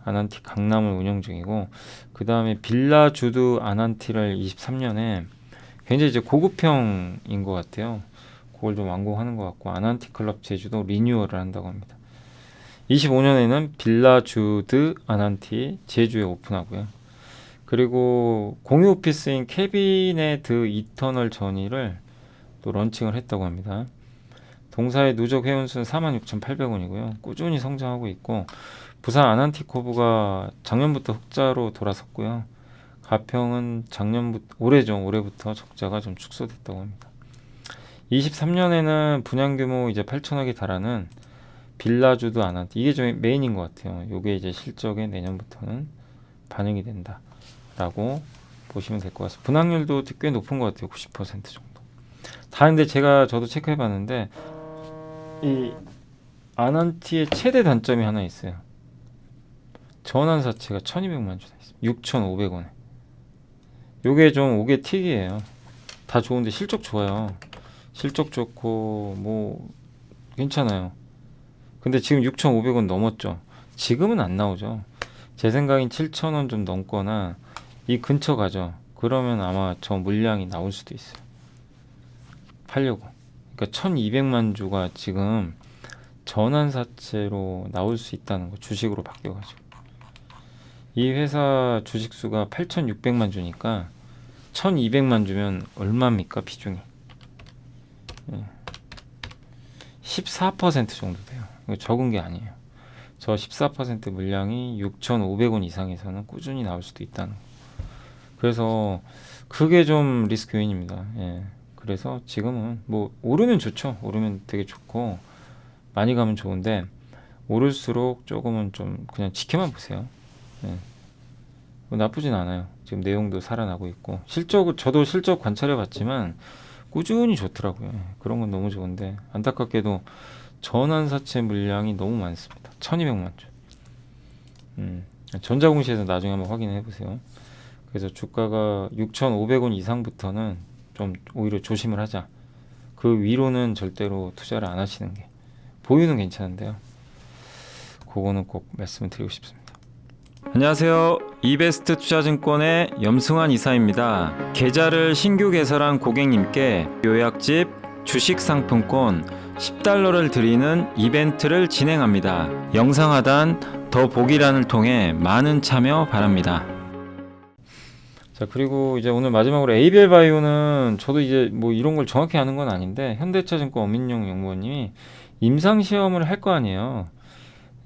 아난티 강남을 운영 중이고, 그 다음에 빌라 주드 아난티를 23년에 굉장히 이제 고급형인 것 같아요. 그걸 좀 완공하는 것 같고, 아난티 클럽 제주도 리뉴얼을 한다고 합니다. 25년에는 빌라 주드 아난티 제주에 오픈하고요. 그리고 공유 오피스인 캐비네트 이터널 전이를 또 런칭을 했다고 합니다. 동사의 누적 회원수는 46,800원이고요. 꾸준히 성장하고 있고, 부산 아난티코브가 작년부터 흑자로 돌아섰고요. 가평은 올해부터 적자가 좀 축소됐다고 합니다. 23년에는 분양 규모 이제 8천억에 달하는 빌라주드 아난티, 이게 좀 메인인 것 같아요. 이게 이제 실적에 내년부터는 반영이 된다라고 보시면 될 것 같습니다. 분양률도 꽤 높은 것 같아요. 90% 정도. 다 근데 저도 체크해봤는데 이 아난티의 최대 단점이 하나 있어요. 전환사채가 1200만 주나 있습니다. 6,500원에. 요게 좀 오게 틱이에요. 다 좋은데 실적 좋아요. 실적 좋고 뭐 괜찮아요. 근데 지금 6,500원 넘었죠. 지금은 안 나오죠. 제 생각엔 7,000원 좀 넘거나 이 근처 가죠. 그러면 아마 저 물량이 나올 수도 있어요. 팔려고. 그러니까 1,200만 주가 지금 전환사채로 나올 수 있다는 거, 주식으로 바뀌어가지고. 이 회사 주식수가 8,600만 주니까 1,200만 주면 얼마입니까, 비중이? 14% 정도 돼요. 이거 적은 게 아니에요. 저 14% 물량이 6,500원 이상에서는 꾸준히 나올 수도 있다는 거. 그래서 그게 좀 리스크 요인입니다. 예. 그래서 지금은 뭐 오르면 좋죠. 오르면 되게 좋고 많이 가면 좋은데, 오를수록 조금은 좀 그냥 지켜만 보세요. 예. 뭐 나쁘진 않아요. 지금 내용도 살아나고 있고, 저도 실적 관찰해 봤지만 꾸준히 좋더라고요. 그런 건 너무 좋은데, 안타깝게도 전환사채 물량이 너무 많습니다. 1200만 주. 전자공시에서 나중에 한번 확인해 보세요. 그래서 주가가 6,500원 이상부터는 좀 오히려 조심을 하자. 그 위로는 절대로 투자를 안 하시는 게, 보유는 괜찮은데요. 그거는 꼭 말씀을 드리고 싶습니다. 안녕하세요. 이베스트 투자증권의 염승환 이사입니다. 계좌를 신규 개설한 고객님께 요약집 주식 상품권 $10를 드리는 이벤트를 진행합니다. 영상 하단 더 보기란을 통해 많은 참여 바랍니다. 자, 그리고 이제 오늘 마지막으로 ABL 바이오는 저도 이제 뭐 이런 걸 정확히 아는 건 아닌데, 현대차증권 엄민용 연구원님이 임상 시험을 할 거 아니에요.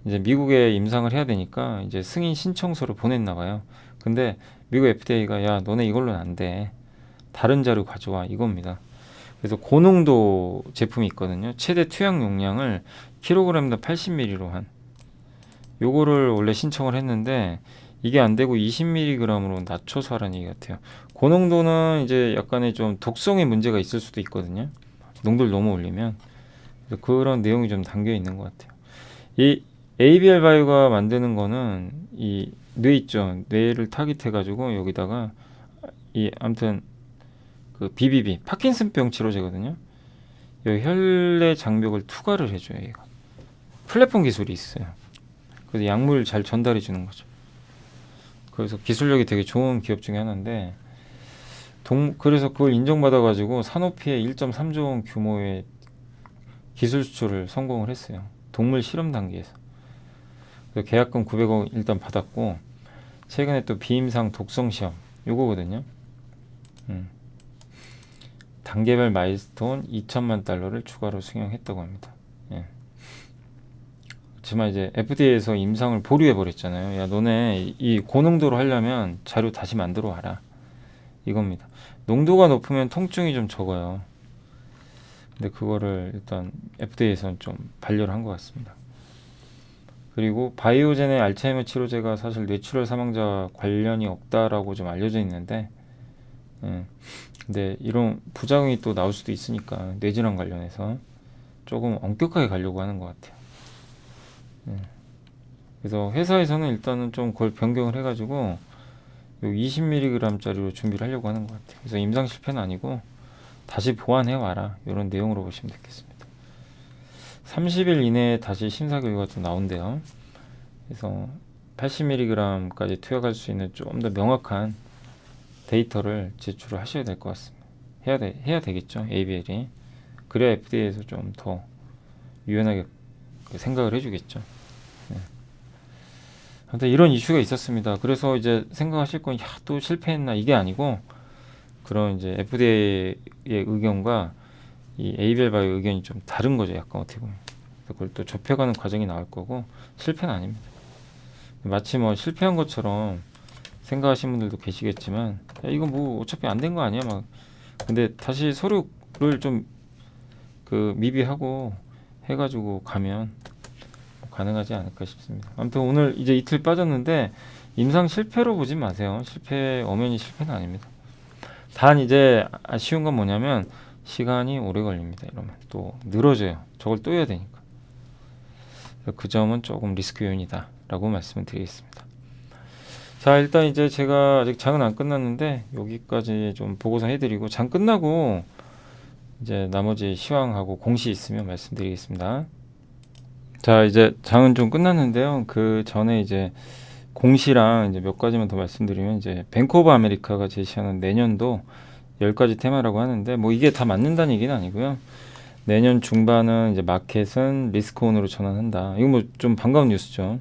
이제 미국에 임상을 해야 되니까 이제 승인 신청서를 보냈나 봐요. 근데 미국 FDA가 야, 너네 이걸로는 안 돼. 다른 자료 가져와, 이겁니다. 그래서 고농도 제품이 있거든요. 최대 투약 용량을 킬로그램당 80ml로 한, 요거를 원래 신청을 했는데 이게 안 되고 20mg으로 낮춰서 하라는 얘기 같아요. 고농도는 이제 약간의 좀 독성의 문제가 있을 수도 있거든요. 농도를 너무 올리면. 그래서 그런 내용이 좀 담겨 있는 것 같아요. 이 ABL 바이오가 만드는 거는 이 뇌 있죠. 뇌를 타깃해 가지고 여기다가 이 아무튼 그 BBB 파킨슨병 치료제거든요. 여기 혈내 장벽을 투과를 해줘요. 얘가 플랫폼 기술이 있어요. 그래서 약물 잘 전달해 주는 거죠. 그래서 기술력이 되게 좋은 기업 중에 하나인데, 그래서 그걸 인정받아 가지고 산오피에 1.3조 원 규모의 기술 수출을 성공을 했어요. 동물 실험 단계에서. 그래서 계약금 900억 일단 받았고, 최근에 또 비임상 독성 시험 요거거든요. 단계별 마일스톤 $2,000만 추가로 승인했다고 합니다. 예. 그렇지만 이제 FDA에서 임상을 보류해 버렸잖아요. 야, 너네 이 고농도로 하려면 자료 다시 만들어 와라, 이겁니다. 농도가 높으면 통증이 좀 적어요. 근데 그거를 일단 FDA에서는 좀 반려를 한 것 같습니다. 그리고 바이오젠의 알츠하이머 치료제가 사실 뇌출혈 사망자 관련이 없다라고 좀 알려져 있는데, 근데 이런 부작용이 또 나올 수도 있으니까 뇌질환 관련해서 조금 엄격하게 가려고 하는 것 같아요. 그래서 회사에서는 일단은 좀 그걸 변경을 해가지고 요 20mg짜리로 준비를 하려고 하는 것 같아요. 그래서 임상 실패는 아니고 다시 보완해 와라, 이런 내용으로 보시면 되겠습니다. 30일 이내에 다시 심사 결과가 좀 나온대요. 그래서 80mg까지 투약할 수 있는 좀 더 명확한 데이터를 제출을 하셔야 될 것 같습니다. 해야 되겠죠, ABL이. 그래야 FDA에서 좀 더 유연하게 생각을 해주겠죠. 네. 아무튼 이런 이슈가 있었습니다. 그래서 이제 생각하실 건, 야, 또 실패했나, 이게 아니고, 그런 이제 FDA의 의견과 이 ABL 바이오 의견이 좀 다른 거죠, 약간 어떻게 보면. 그걸 또 좁혀가는 과정이 나올 거고, 실패는 아닙니다. 마치 뭐 실패한 것처럼 생각하시는 분들도 계시겠지만, 야, 이거 뭐 어차피 안 된 거 아니야, 막. 근데 다시 서류를 좀 그 미비하고 해가지고 가면 가능하지 않을까 싶습니다. 아무튼 오늘 이제 이틀 빠졌는데 임상 실패로 보지 마세요. 엄연히 실패는 아닙니다. 단 이제 아쉬운 건 뭐냐면 시간이 오래 걸립니다. 이러면 또 늘어져요. 저걸 또 해야 되니까. 그 점은 조금 리스크 요인이다 라고 말씀을 드리겠습니다. 자, 일단 이제 제가 아직 장은 안 끝났는데 여기까지 좀 보고서 해드리고, 장 끝나고 이제 나머지 시황하고 공시 있으면 말씀드리겠습니다. 자, 이제 장은 좀 끝났는데요. 그 전에 이제 공시랑 이제 몇 가지만 더 말씀드리면, 이제 뱅크 오브 아메리카가 제시하는 내년도 10가지 테마라고 하는데, 뭐 이게 다 맞는다는 얘기는 아니고요. 내년 중반은 이제 마켓은 리스크온으로 전환한다. 이거 뭐 좀 반가운 뉴스죠.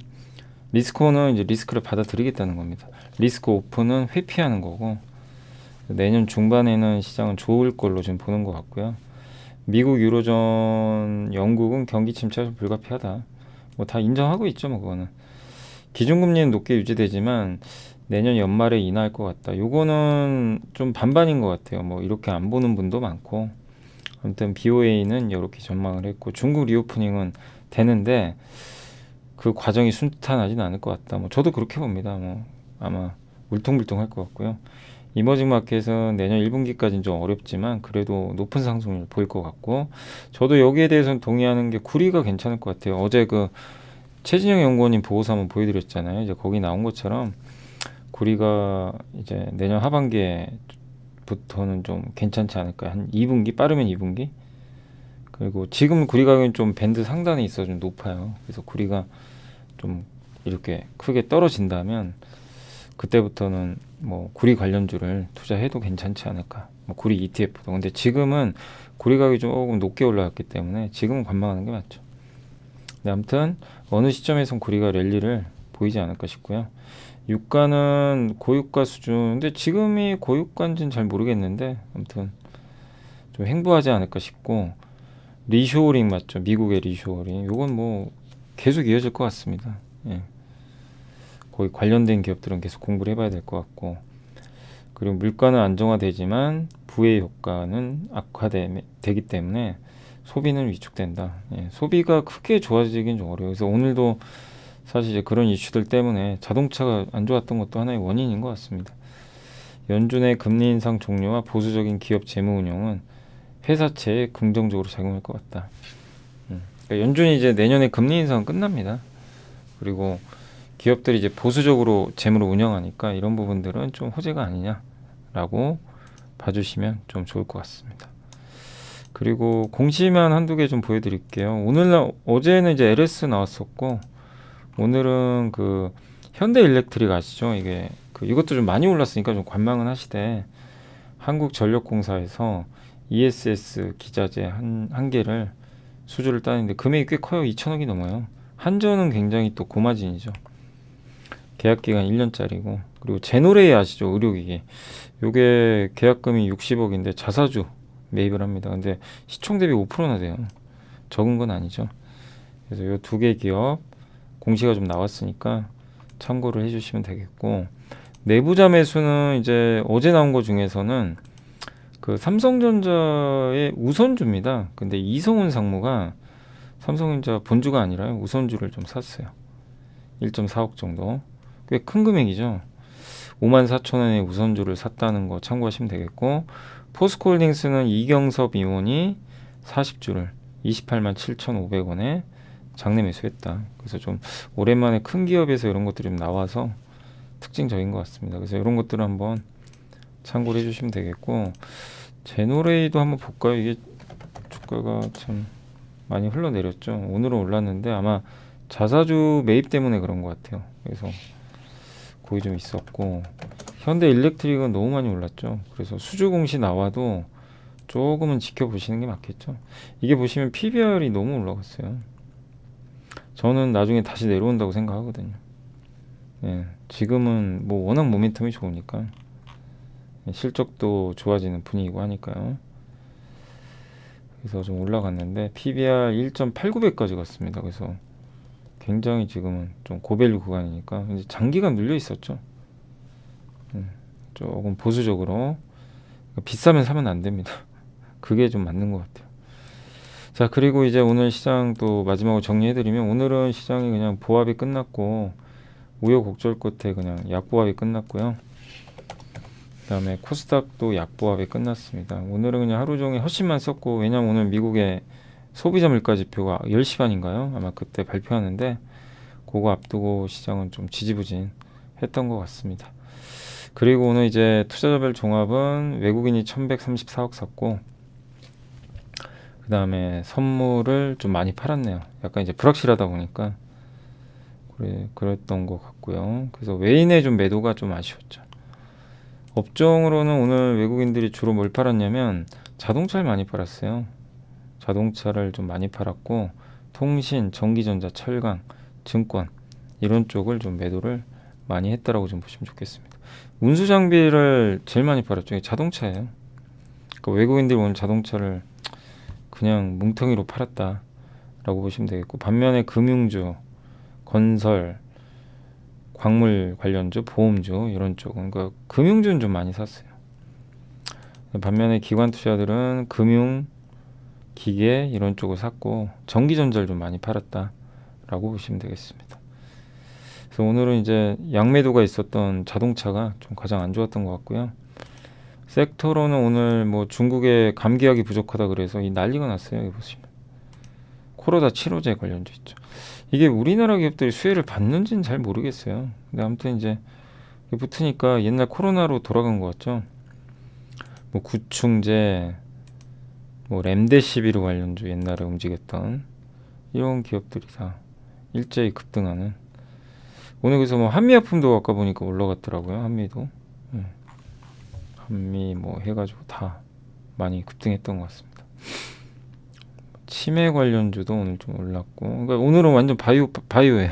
리스크온은 이제 리스크를 받아들이겠다는 겁니다. 리스크 오프는 회피하는 거고, 내년 중반에는 시장은 좋을 걸로 지금 보는 것 같고요. 미국, 유로존, 영국은 경기 침체가 불가피하다. 뭐 다 인정하고 있죠, 뭐 그거는. 기준금리는 높게 유지되지만 내년 연말에 인하할 것 같다. 요거는 좀 반반인 것 같아요. 뭐 이렇게 안 보는 분도 많고, 아무튼 BOA는 이렇게 전망을 했고, 중국 리오프닝은 되는데 그 과정이 순탄하진 않을 것 같다. 뭐 저도 그렇게 봅니다. 뭐 아마 울퉁불퉁할 것 같고요. 이머징 마켓은 내년 1분기까지는 좀 어렵지만 그래도 높은 상승률 보일 것 같고, 저도 여기에 대해서는 동의하는 게 구리가 괜찮을 것 같아요. 어제 그 최진영 연구원님 보고서 한번 보여드렸잖아요. 이제 거기 나온 것처럼 구리가 이제 내년 하반기부터는 좀 괜찮지 않을까. 한 2분기, 빠르면 2분기. 그리고 지금 구리 가격은 좀 밴드 상단에 있어 좀 높아요. 그래서 구리가 좀 이렇게 크게 떨어진다면 그때부터는 뭐 구리 관련주를 투자해도 괜찮지 않을까. 뭐 구리 ETF도. 근데 지금은 구리 가격이 조금 높게 올라갔기 때문에 지금은 관망하는 게 맞죠. 네, 아무튼 어느 시점에선 구리가 랠리를 보이지 않을까 싶고요. 유가는 고유가 수준. 근데 지금이 고유가인지는 잘 모르겠는데 아무튼 좀 횡보하지 않을까 싶고, 리쇼어링 맞죠? 미국의 리쇼어링. 요건 뭐 계속 이어질 것 같습니다. 예. 거기 관련된 기업들은 계속 공부를 해봐야 될 것 같고, 그리고 물가는 안정화되지만 부의 효과는 악화되기 때문에 소비는 위축된다. 예. 소비가 크게 좋아지긴 좀 어려워요. 그래서 오늘도 사실 이제 그런 이슈들 때문에 자동차가 안 좋았던 것도 하나의 원인인 것 같습니다. 연준의 금리 인상 종료와 보수적인 기업 재무 운영은 회사채에 긍정적으로 작용할 것 같다. 그러니까 연준이 이제 내년에 금리 인상은 끝납니다. 그리고 기업들이 이제 보수적으로 재무를 운영하니까 이런 부분들은 좀 호재가 아니냐라고 봐주시면 좀 좋을 것 같습니다. 그리고 공시만 한두 개 좀 보여드릴게요. 어제는 이제 LS 나왔었고, 오늘은 그 현대일렉트릭 아시죠? 이것도 좀 많이 올랐으니까 좀 관망은 하시되, 한국전력공사에서 ESS 기자재 한 개를 수주를 따는데 금액이 꽤 커요. 2천억이 넘어요. 한전은 굉장히 또 고마진이죠. 계약기간 1년짜리고, 그리고 제노레이 아시죠? 의료기기. 요게 계약금이 60억인데 자사주 매입을 합니다. 근데 시총 대비 5%나 돼요. 적은 건 아니죠. 그래서 요 두 개 기업 공시가 좀 나왔으니까 참고를 해주시면 되겠고, 내부자 매수는 이제 어제 나온 거 중에서는 그 삼성전자의 우선주입니다. 근데 이성훈 상무가 삼성전자 본주가 아니라요, 우선주를 좀 샀어요. 1.4억 정도. 꽤 큰 금액이죠. 54,000원에 우선주를 샀다는 거 참고하시면 되겠고, 포스코홀딩스는 이경섭 의원이 40주를 287,500원에 장내 매수했다. 그래서 좀 오랜만에 큰 기업에서 이런 것들이 좀 나와서 특징적인 것 같습니다. 그래서 이런 것들을 한번 참고를 해주시면 되겠고, 제노레이도 한번 볼까요? 이게 주가가 참 많이 흘러내렸죠. 오늘은 올랐는데 아마 자사주 매입 때문에 그런 것 같아요. 그래서 거기 좀 있었고, 현대일렉트릭은 너무 많이 올랐죠. 그래서 수주 공시 나와도 조금은 지켜보시는 게 맞겠죠. 이게 보시면 PBR이 너무 올라갔어요. 저는 나중에 다시 내려온다고 생각하거든요. 예, 지금은 뭐 워낙 모멘텀이 좋으니까, 실적도 좋아지는 분위기고 하니까요. 그래서 좀 올라갔는데 PBR 1.89배까지 갔습니다. 그래서 굉장히 지금은 좀 고밸류 구간이니까 이제 장기간 눌려 있었죠. 조금 보수적으로 비싸면 사면 안 됩니다. 그게 좀 맞는 것 같아요. 자, 그리고 이제 오늘 시장 또 마지막으로 정리해드리면, 오늘은 시장이 그냥 보합이 끝났고 우여곡절 끝에 그냥 약보합이 끝났고요. 그 다음에 코스닥도 약보합이 끝났습니다. 오늘은 그냥 하루 종일 헛심만 썼고, 왜냐면 오늘 미국의 소비자 물가 지표가 10시 반인가요? 아마 그때 발표하는데 그거 앞두고 시장은 좀 지지부진 했던 것 같습니다. 그리고 오늘 이제 투자자별 종합은 외국인이 1134억 샀고, 그 다음에 선물을 좀 많이 팔았네요. 약간 이제 불확실하다 보니까 그랬던 것 같고요. 그래서 외인의 좀 매도가 좀 아쉬웠죠. 업종으로는 오늘 외국인들이 주로 뭘 팔았냐면 자동차를 많이 팔았어요. 자동차를 좀 많이 팔았고, 통신, 전기전자, 철강, 증권 이런 쪽을 좀 매도를 많이 했다라고 좀 보시면 좋겠습니다. 운수 장비를 제일 많이 팔았죠. 이게 자동차예요. 그러니까 외국인들이 오늘 자동차를 그냥 뭉텅이로 팔았다라고 보시면 되겠고, 반면에 금융주, 건설, 광물 관련주, 보험주 이런 쪽은, 그러니까 금융주는 좀 많이 샀어요. 반면에 기관 투자들은 금융, 기계 이런 쪽을 샀고, 전기전자를 좀 많이 팔았다라고 보시면 되겠습니다. 그래서 오늘은 이제 양매도가 있었던 자동차가 좀 가장 안 좋았던 것 같고요. 섹터로는 오늘 뭐 중국의 감기약이 부족하다 그래서 이 난리가 났어요. 여기 보시면 코로나 치료제 관련주 있죠. 이게 우리나라 기업들이 수혜를 받는지는 잘 모르겠어요. 근데 아무튼 이제 이게 붙으니까 옛날 코로나로 돌아간 것 같죠. 뭐 구충제, 뭐 렘데시비르 관련주 옛날에 움직였던 이런 기업들이 다 일제히 급등하는. 오늘 그래서 뭐 한미약품도 아까 보니까 올라갔더라고요. 한미도. 한미 뭐 해가지고 다 많이 급등했던 것 같습니다. 치매 관련주도 오늘 좀 올랐고, 그러니까 오늘은 완전 바이오예요.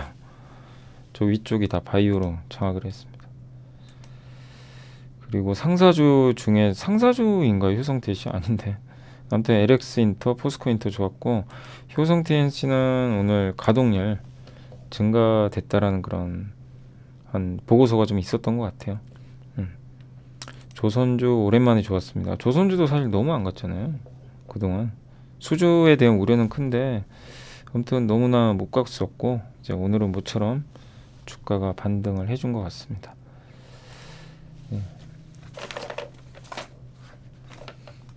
저 위쪽이 다 바이오로 장악을 했습니다. 그리고 상사주 중에 상사주인가요? 효성TNC 아닌데. 아무튼 LX인터, 포스코인터 좋았고, 효성TNC는 오늘 가동률 증가됐다라는 그런 한 보고서가 좀 있었던 것 같아요. 조선주 오랜만에 좋았습니다. 조선주도 사실 너무 안 갔잖아요. 그동안 수주에 대한 우려는 큰데 아무튼 너무나 못 갔었고, 이제 오늘은 모처럼 주가가 반등을 해준 것 같습니다. 예.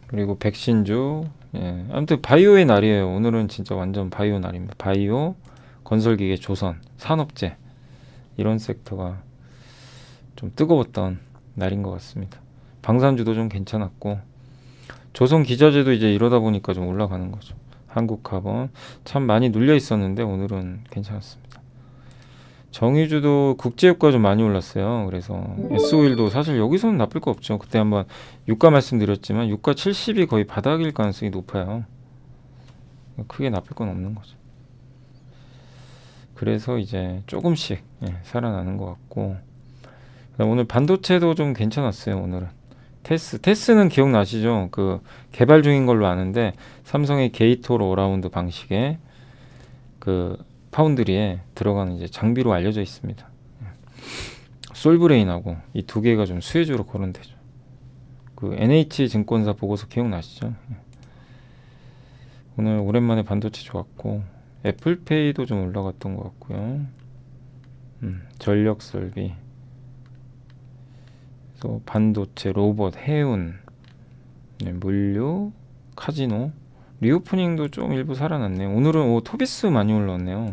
그리고 백신주, 예. 아무튼 바이오의 날이에요. 오늘은 진짜 완전 바이오 날입니다. 바이오, 건설기계, 조선, 산업재 이런 섹터가 좀 뜨거웠던 날인 것 같습니다. 방산주도 좀 괜찮았고, 조선기자재도 이제 이러다 보니까 좀 올라가는 거죠. 한국카본 참 많이 눌려 있었는데 오늘은 괜찮았습니다. 정유주도 국제유가 좀 많이 올랐어요. 그래서 S-오일도 사실 여기서는 나쁠 거 없죠. 그때 한번 유가 말씀드렸지만 유가 70이 거의 바닥일 가능성이 높아요. 크게 나쁠 건 없는 거죠. 그래서 이제 조금씩 살아나는 것 같고, 오늘 반도체도 좀 괜찮았어요. 오늘은 테스는 기억나시죠? 그 개발 중인 걸로 아는데 삼성의 게이트 어라운드 방식의 그 파운드리에 들어가는 이제 장비로 알려져 있습니다. 솔브레인하고 이 두 개가 좀 수혜주로 거론되죠. 그 NH증권사 보고서 기억나시죠? 오늘 오랜만에 반도체 좋았고, 애플페이도 좀 올라갔던 것 같고요. 전력설비, 또 반도체, 로봇, 해운, 물류, 카지노, 리오프닝도 좀 일부 살아났네요. 오늘은 토비스 많이 올랐네요.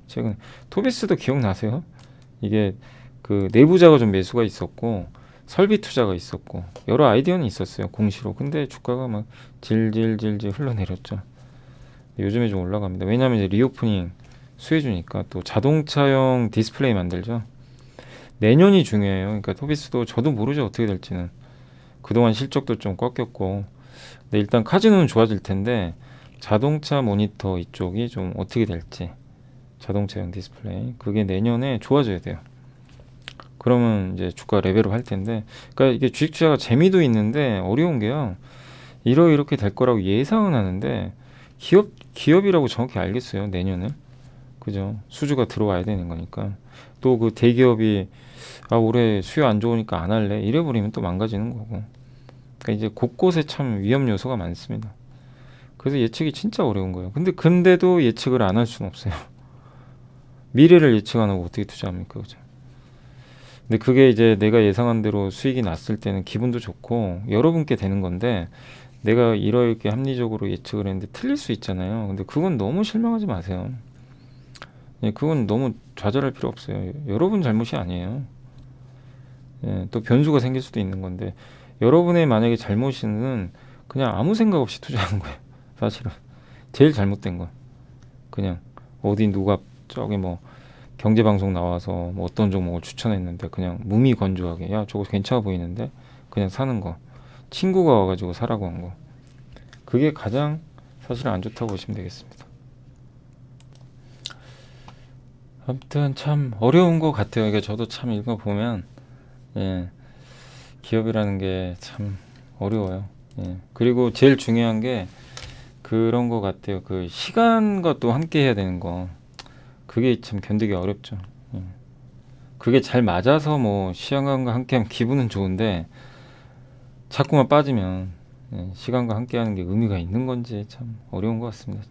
최근 토비스도 기억나세요? 이게 그 내부자가 좀 매수가 있었고 설비 투자가 있었고 여러 아이디어는 있었어요. 공시로. 근데 주가가 막 질질질질 흘러내렸죠. 요즘에 좀 올라갑니다. 왜냐하면 이제 리오프닝 수혜주니까. 또 자동차용 디스플레이 만들죠. 내년이 중요해요. 그러니까 토비스도 저도 모르죠, 어떻게 될지는. 그동안 실적도 좀 꺾였고. 근데 일단 카지노는 좋아질 텐데 자동차 모니터 이쪽이 좀 어떻게 될지, 자동차용 디스플레이 그게 내년에 좋아져야 돼요. 그러면 이제 주가 레벨업 할 텐데, 그러니까 이게 주식 투자가 재미도 있는데 어려운 게요. 이렇게 될 거라고 예상은 하는데 기업이라고 정확히 알겠어요, 내년에. 그죠? 수주가 들어와야 되는 거니까. 또 그 대기업이 올해 수요 안 좋으니까 안 할래 이래 버리면 또 망가지는 거고. 그러니까 이제 곳곳에 참 위험 요소가 많습니다. 그래서 예측이 진짜 어려운 거예요. 근데도 예측을 안 할 수는 없어요. 미래를 예측 안 하고 어떻게 투자합니까, 그죠? 근데 그게 이제 내가 예상한 대로 수익이 났을 때는 기분도 좋고 여러분께 되는 건데, 내가 이렇게 합리적으로 예측을 했는데 틀릴 수 있잖아요. 근데 그건 너무 실망하지 마세요. 그건 너무 좌절할 필요 없어요. 여러분 잘못이 아니에요. 또 변수가 생길 수도 있는 건데, 여러분의 만약에 잘못은 그냥 아무 생각 없이 투자하는 거예요. 사실은 제일 잘못된 건 그냥 어디 누가 저기 뭐 경제방송 나와서 뭐 어떤 종목을 추천했는데 그냥 무미건조하게 야 저거 괜찮아 보이는데 그냥 사는 거, 친구가 와가지고 사라고 한 거, 그게 가장 사실 안 좋다고 보시면 되겠습니다. 아무튼 참 어려운 것 같아요. 이게 저도 참 읽어보면 기업이라는 게 참 어려워요. 그리고 제일 중요한 게 그런 것 같아요. 그 시간과 또 함께 해야 되는 거, 그게 참 견디기 어렵죠. 그게 잘 맞아서 뭐 시간과 함께하면 기분은 좋은데 자꾸만 빠지면 시간과 함께하는 게 의미가 있는 건지 참 어려운 것 같습니다.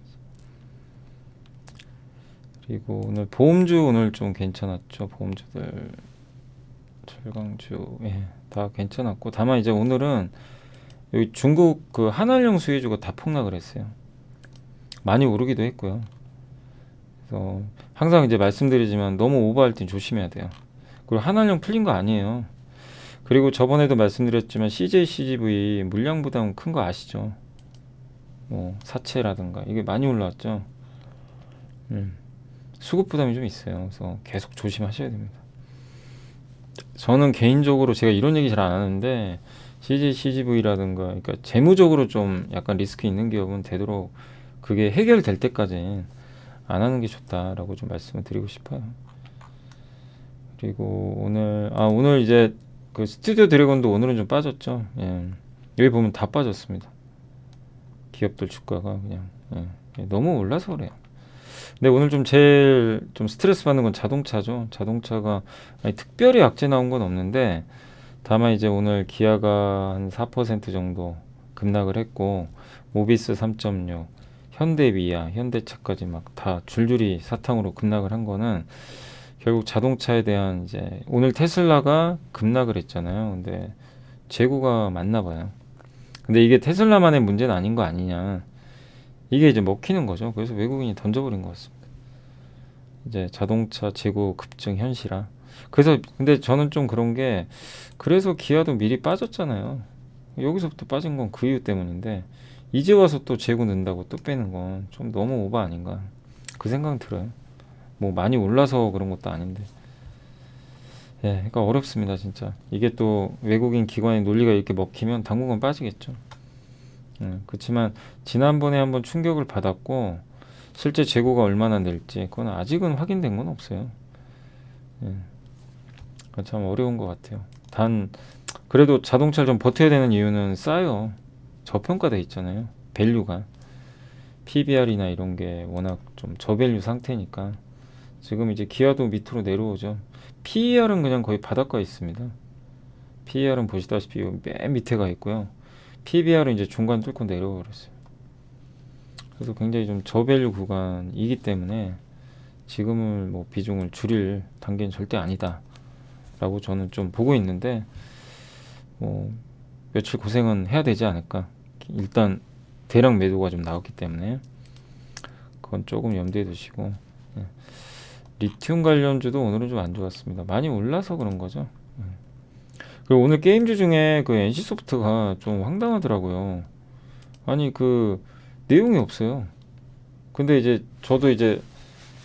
그리고 오늘 보험주 오늘 좀 괜찮았죠. 보험주들 저 철강주 예, 다 괜찮았고 다만 이제 오늘은 여기 중국 그 한알령 수혜주가 다 폭락을 했어요. 많이 오르기도 했고요. 그래서 항상 이제 말씀드리지만 너무 오버할 땐 조심해야 돼요. 그리고 한알령 풀린 거 아니에요. 그리고 저번에도 말씀드렸지만 CJ, CGV 물량 부담 큰 거 아시죠? 뭐 사채라든가 이게 많이 올라왔죠. 수급 부담이 좀 있어요. 그래서 계속 조심하셔야 됩니다. 저는 개인적으로 제가 이런 얘기 잘 안 하는데 CJ, CGV라든가 그러니까 재무적으로 좀 약간 리스크 있는 기업은 되도록 그게 해결될 때까지 안 하는 게 좋다라고 좀 말씀을 드리고 싶어요. 그리고 오늘 이제 그 스튜디오 드래곤도 오늘은 좀 빠졌죠. 예. 여기 보면 다 빠졌습니다. 기업들 주가가 그냥 너무 올라서 그래요. 근데 오늘 좀 제일 좀 스트레스 받는 건 자동차죠. 자동차가 아니, 특별히 악재 나온 건 없는데 다만 이제 오늘 기아가 한 4% 정도 급락을 했고 모비스 3.6, 현대미아, 현대차까지 막 다 줄줄이 사탕으로 급락을 한 거는 결국 자동차에 대한 이제 오늘 테슬라가 급락을 했잖아요. 근데 재고가 맞나 봐요. 근데 이게 테슬라만의 문제는 아닌 거 아니냐. 이게 이제 먹히는 거죠. 그래서 외국인이 던져버린 것 같습니다. 이제 자동차 재고 급증 현실화. 그래서 근데 저는 좀 그런 게 그래서 기아도 미리 빠졌잖아요. 여기서부터 빠진 건 그 이유 때문인데 이제 와서 또 재고 넣는다고 또 빼는 건 좀 너무 오버 아닌가 그 생각 들어요. 뭐 많이 올라서 그런 것도 아닌데. 예, 그러니까 어렵습니다 진짜. 이게 또 외국인 기관의 논리가 이렇게 먹히면 당분간 빠지겠죠. 그렇지만 지난번에 한번 충격을 받았고 실제 재고가 얼마나 될지 그건 아직은 확인된 건 없어요. 예, 그러니까 참 어려운 것 같아요. 단 그래도 자동차를 좀 버텨야 되는 이유는 싸요. 저평가돼 있잖아요. 밸류가 PBR이나 이런 게 워낙 좀 저밸류 상태니까 지금 이제 기아도 밑으로 내려오죠. PER은 그냥 거의 바닥가 있습니다. PER은 보시다시피 맨 밑에 가 있고요. PBR은 이제 중간 뚫고 내려와 버렸어요. 그래서 굉장히 좀 저밸류 구간이기 때문에 지금은 뭐 비중을 줄일 단계는 절대 아니다 라고 저는 좀 보고 있는데 뭐 며칠 고생은 해야 되지 않을까. 일단 대량 매도가 좀 나왔기 때문에 그건 조금 염두에 두시고 리튬 관련주도 오늘은 좀 안 좋았습니다. 많이 올라서 그런 거죠. 그리고 오늘 게임주 중에 그 NC소프트가 좀 황당하더라고요. 아니 그 내용이 없어요. 근데 이제 저도 이제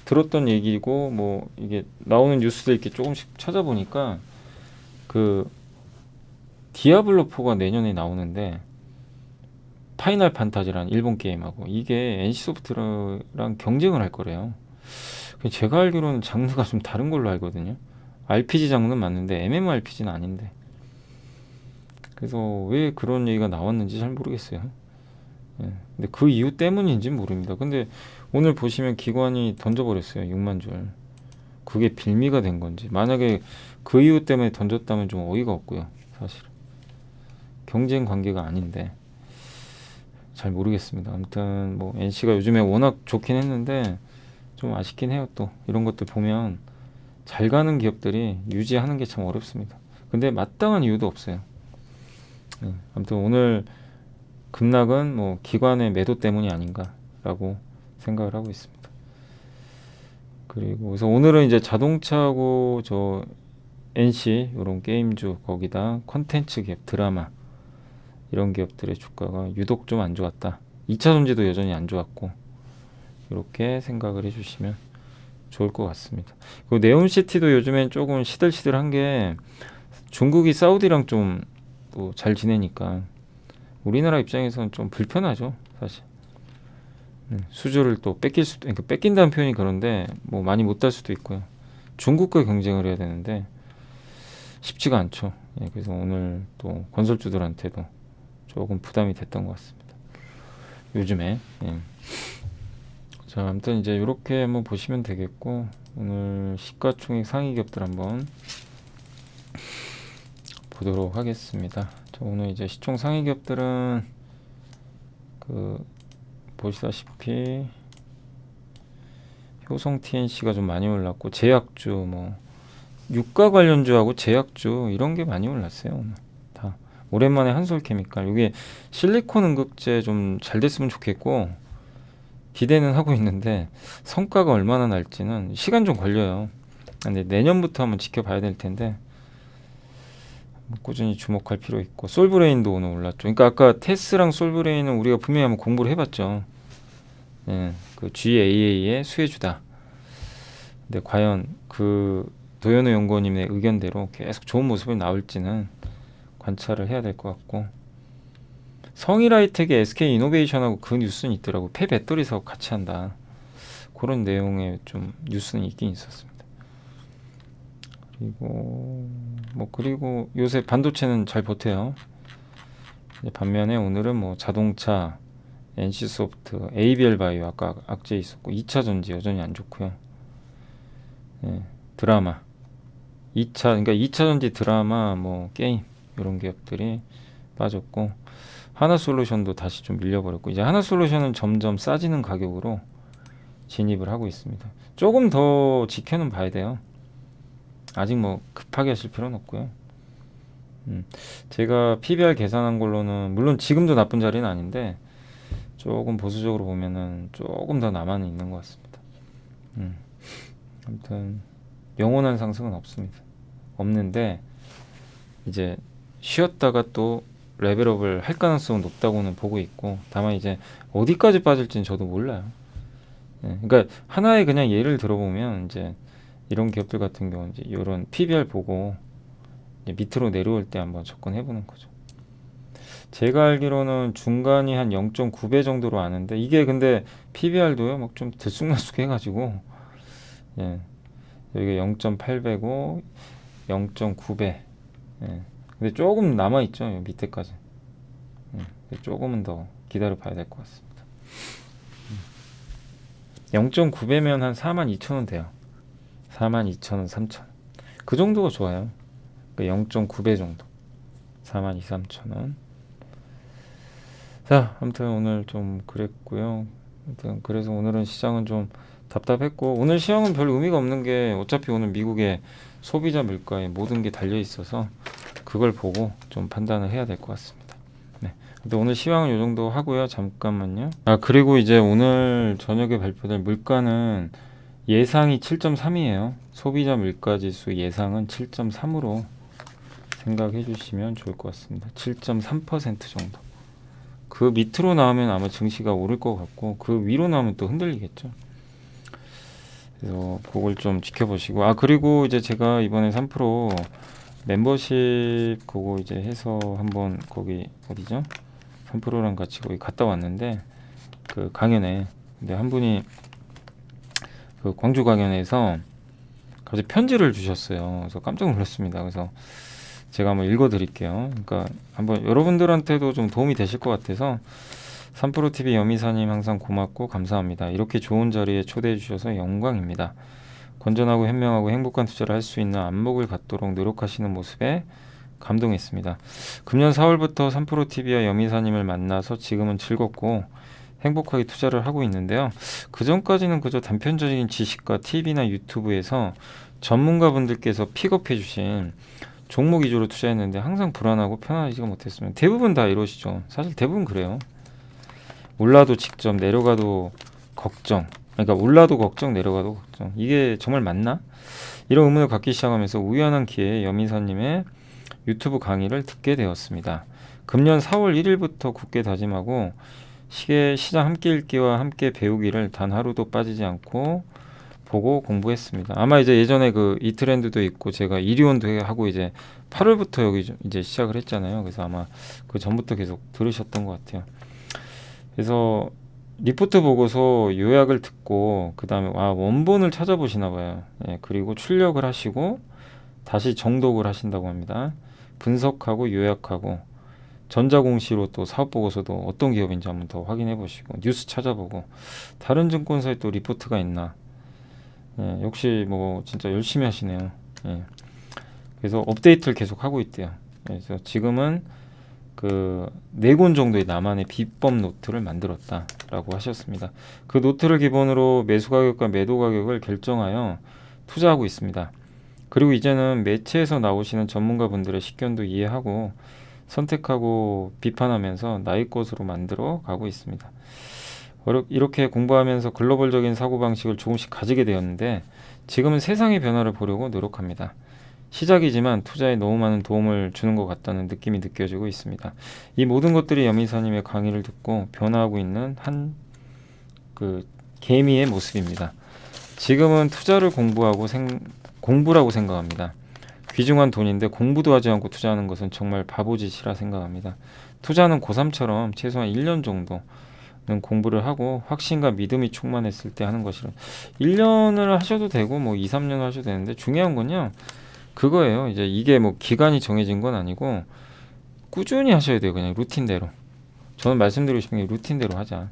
들었던 얘기고 뭐 이게 나오는 뉴스들 이렇게 조금씩 찾아보니까 그 디아블로 4가 내년에 나오는데 파이널 판타지라는 일본 게임하고 이게 NC소프트랑 경쟁을 할 거래요. 제가 알기로는 장르가 좀 다른 걸로 알거든요. RPG 장르는 맞는데 MMORPG는 아닌데. 그래서 왜 그런 얘기가 나왔는지 잘 모르겠어요. 예. 근데 그 이유 때문인지는 모릅니다. 근데 오늘 보시면 기관이 던져버렸어요. 6만 줄. 그게 빌미가 된 건지. 만약에 그 이유 때문에 던졌다면 좀 어이가 없고요. 사실. 경쟁 관계가 아닌데. 잘 모르겠습니다. 아무튼 뭐 NC가 요즘에 워낙 좋긴 했는데 좀 아쉽긴 해요. 또 이런 것들 보면 잘 가는 기업들이 유지하는 게 참 어렵습니다. 근데 마땅한 이유도 없어요. 아무튼 오늘 급락은 뭐 기관의 매도 때문이 아닌가라고 생각을 하고 있습니다. 그리고 그래서 오늘은 이제 자동차하고 저 NC 이런 게임주 거기다 컨텐츠 기업 드라마 이런 기업들의 주가가 유독 좀 안 좋았다. 2차 전지도 여전히 안 좋았고 이렇게 생각을 해주시면 좋을 것 같습니다. 그리고 네옴시티도 요즘엔 조금 시들시들한 게 중국이 사우디랑 좀 잘 지내니까 우리나라 입장에서는 좀 불편하죠, 사실. 수주를 또 뺏길 수도, 그러니까 뺏긴다는 표현이 그런데 뭐 많이 못 달 수도 있고요. 중국과 경쟁을 해야 되는데 쉽지가 않죠. 예, 그래서 오늘 또 건설주들한테도 조금 부담이 됐던 것 같습니다. 요즘에. 예. 자, 아무튼 이제 이렇게 한번 보시면 되겠고 오늘 시가총액 상위 기업들 한번 보도록 하겠습니다. 자, 오늘 이제 시총 상위 기업들은 그 보시다시피 효성 TNC가 좀 많이 올랐고 제약주 뭐 유가 관련주하고 제약주 이런 게 많이 올랐어요. 오늘 다 오랜만에 한솔케미칼 이게 실리콘 응급제 좀 잘 됐으면 좋겠고 기대는 하고 있는데 성과가 얼마나 날지는 시간 좀 걸려요. 근데 내년부터 한번 지켜봐야 될 텐데 뭐 꾸준히 주목할 필요 있고 솔브레인도 오늘 올랐죠. 그러니까 아까 테스랑 솔브레인은 우리가 분명히 한번 공부를 해봤죠. 예, 그 GAA의 수혜주다. 근데 과연 그 도현우 연구원님의 의견대로 계속 좋은 모습이 나올지는 관찰을 해야 될 것 같고 성일하이텍의 SK 이노베이션하고 그 뉴스는 있더라고. 폐배터리 사업 같이 한다. 그런 내용의 좀 뉴스는 있긴 있었습니다. 그리고 요새 반도체는 잘 버텨요. 반면에 오늘은 뭐 자동차, NC소프트, ABL 바이오 아까 악재 있었고 2차 전지 여전히 안 좋고요. 예, 드라마 2차 전지 드라마 뭐 게임 이런 기업들이 빠졌고 하나솔루션도 다시 좀 밀려버렸고 이제 하나솔루션은 점점 싸지는 가격으로 진입을 하고 있습니다. 조금 더 지켜는 봐야 돼요. 아직 뭐 급하게 하실 필요는 없고요. 제가 PBR 계산한 걸로는 물론 지금도 나쁜 자리는 아닌데 조금 보수적으로 보면은 조금 더 남아 있는 것 같습니다. 아무튼 영원한 상승은 없는데 이제 쉬었다가 또 레벨업을 할 가능성은 높다고는 보고 있고 다만 이제 어디까지 빠질지는 저도 몰라요. 그러니까 하나의 그냥 예를 들어보면 이제 이런 기업들 같은 경우는 이제 이런 PBR 보고 이제 밑으로 내려올 때 한번 접근해보는 거죠. 제가 알기로는 중간이 한 0.9배 정도로 아는데 이게 근데 PBR도요 막 좀 들쑥날쑥해가지고 예, 여기가 0.8배고 0.9배. 예. 근데 조금 남아있죠 밑에까지. 조금은 더 기다려 봐야 될 것 같습니다. 0.9배면 한 42,000원 돼요. 42,000원, 3,000원. 그 정도가 좋아요. 그러니까 0.9배 정도. 42,000, 3,000원. 자, 아무튼 오늘 좀 그랬고요. 아무튼 그래서 오늘은 시장은 좀 답답했고 오늘 시황은 별 의미가 없는 게 어차피 오늘 미국의 소비자 물가에 모든 게 달려 있어서 그걸 보고 좀 판단을 해야 될 것 같습니다. 네. 근데 오늘 시황은 이 정도 하고요. 잠깐만요. 그리고 이제 오늘 저녁에 발표될 물가는 예상이 7.3이에요. 소비자 물가 지수 예상은 7.3으로 생각해 주시면 좋을 것 같습니다. 7.3% 정도. 그 밑으로 나오면 아마 증시가 오를 것 같고 그 위로 나오면 또 흔들리겠죠. 그래서 그걸 좀 지켜보시고 그리고 이제 제가 이번에 3% 멤버십 그거 이제 해서 한번 거기 어디죠? 3%랑 같이 거기 갔다 왔는데 그 강연에 근데 한 분이 그 광주 강연에서 갑자기 편지를 주셨어요. 그래서 깜짝 놀랐습니다. 그래서 제가 한번 읽어드릴게요. 그러니까 한번 여러분들한테도 좀 도움이 되실 것 같아서 3프로TV 여미사님 항상 고맙고 감사합니다. 이렇게 좋은 자리에 초대해 주셔서 영광입니다. 건전하고 현명하고 행복한 투자를 할 수 있는 안목을 갖도록 노력하시는 모습에 감동했습니다. 금년 4월부터 3프로TV와 여미사님을 만나서 지금은 즐겁고 행복하게 투자를 하고 있는데요. 그 전까지는 그저 단편적인 지식과 TV나 유튜브에서 전문가분들께서 픽업해 주신 종목 위주로 투자했는데 항상 불안하고 편안하지가 못했습니다. 대부분 다 이러시죠. 사실 대부분 그래요. 올라도 직접 내려가도 걱정. 그러니까 올라도 걱정 내려가도 걱정. 이게 정말 맞나? 이런 의문을 갖기 시작하면서 우연한 기회에 여민사님의 유튜브 강의를 듣게 되었습니다. 금년 4월 1일부터 굳게 다짐하고 시장 함께 읽기와 함께 배우기를 단 하루도 빠지지 않고 보고 공부했습니다. 아마 이제 예전에 그 이트렌드도 있고 제가 이리온도 하고 이제 8월부터 여기 이제 시작을 했잖아요. 그래서 아마 그 전부터 계속 들으셨던 것 같아요. 그래서 리포트 보고서 요약을 듣고 그 다음에 원본을 찾아보시나 봐요. 예, 그리고 출력을 하시고 다시 정독을 하신다고 합니다. 분석하고 요약하고 전자공시로 또 사업보고서도 어떤 기업인지 한번 더 확인해 보시고 뉴스 찾아보고 다른 증권사에 또 리포트가 있나. 예, 역시 뭐 진짜 열심히 하시네요. 예. 그래서 업데이트를 계속 하고 있대요. 그래서 지금은 그 4권 정도의 나만의 비법 노트를 만들었다라고 하셨습니다. 그 노트를 기본으로 매수 가격과 매도 가격을 결정하여 투자하고 있습니다. 그리고 이제는 매체에서 나오시는 전문가분들의 식견도 이해하고 선택하고 비판하면서 나의 것으로 만들어 가고 있습니다. 이렇게 공부하면서 글로벌적인 사고방식을 조금씩 가지게 되었는데 지금은 세상의 변화를 보려고 노력합니다. 시작이지만 투자에 너무 많은 도움을 주는 것 같다는 느낌이 느껴지고 있습니다. 이 모든 것들이 여미사님의 강의를 듣고 변화하고 있는 한 그 개미의 모습입니다. 지금은 투자를 공부라고 생각합니다. 귀중한 돈인데 공부도 하지 않고 투자하는 것은 정말 바보짓이라 생각합니다. 투자는 고3처럼 최소한 1년 정도는 공부를 하고 확신과 믿음이 충만했을 때 하는 것이라 1년을 하셔도 되고 뭐 2, 3년을 하셔도 되는데 중요한 건요. 그거예요. 이제 이게 뭐 기간이 정해진 건 아니고 꾸준히 하셔야 돼요. 그냥 루틴대로. 저는 말씀드리고 싶은 게 루틴대로 하자.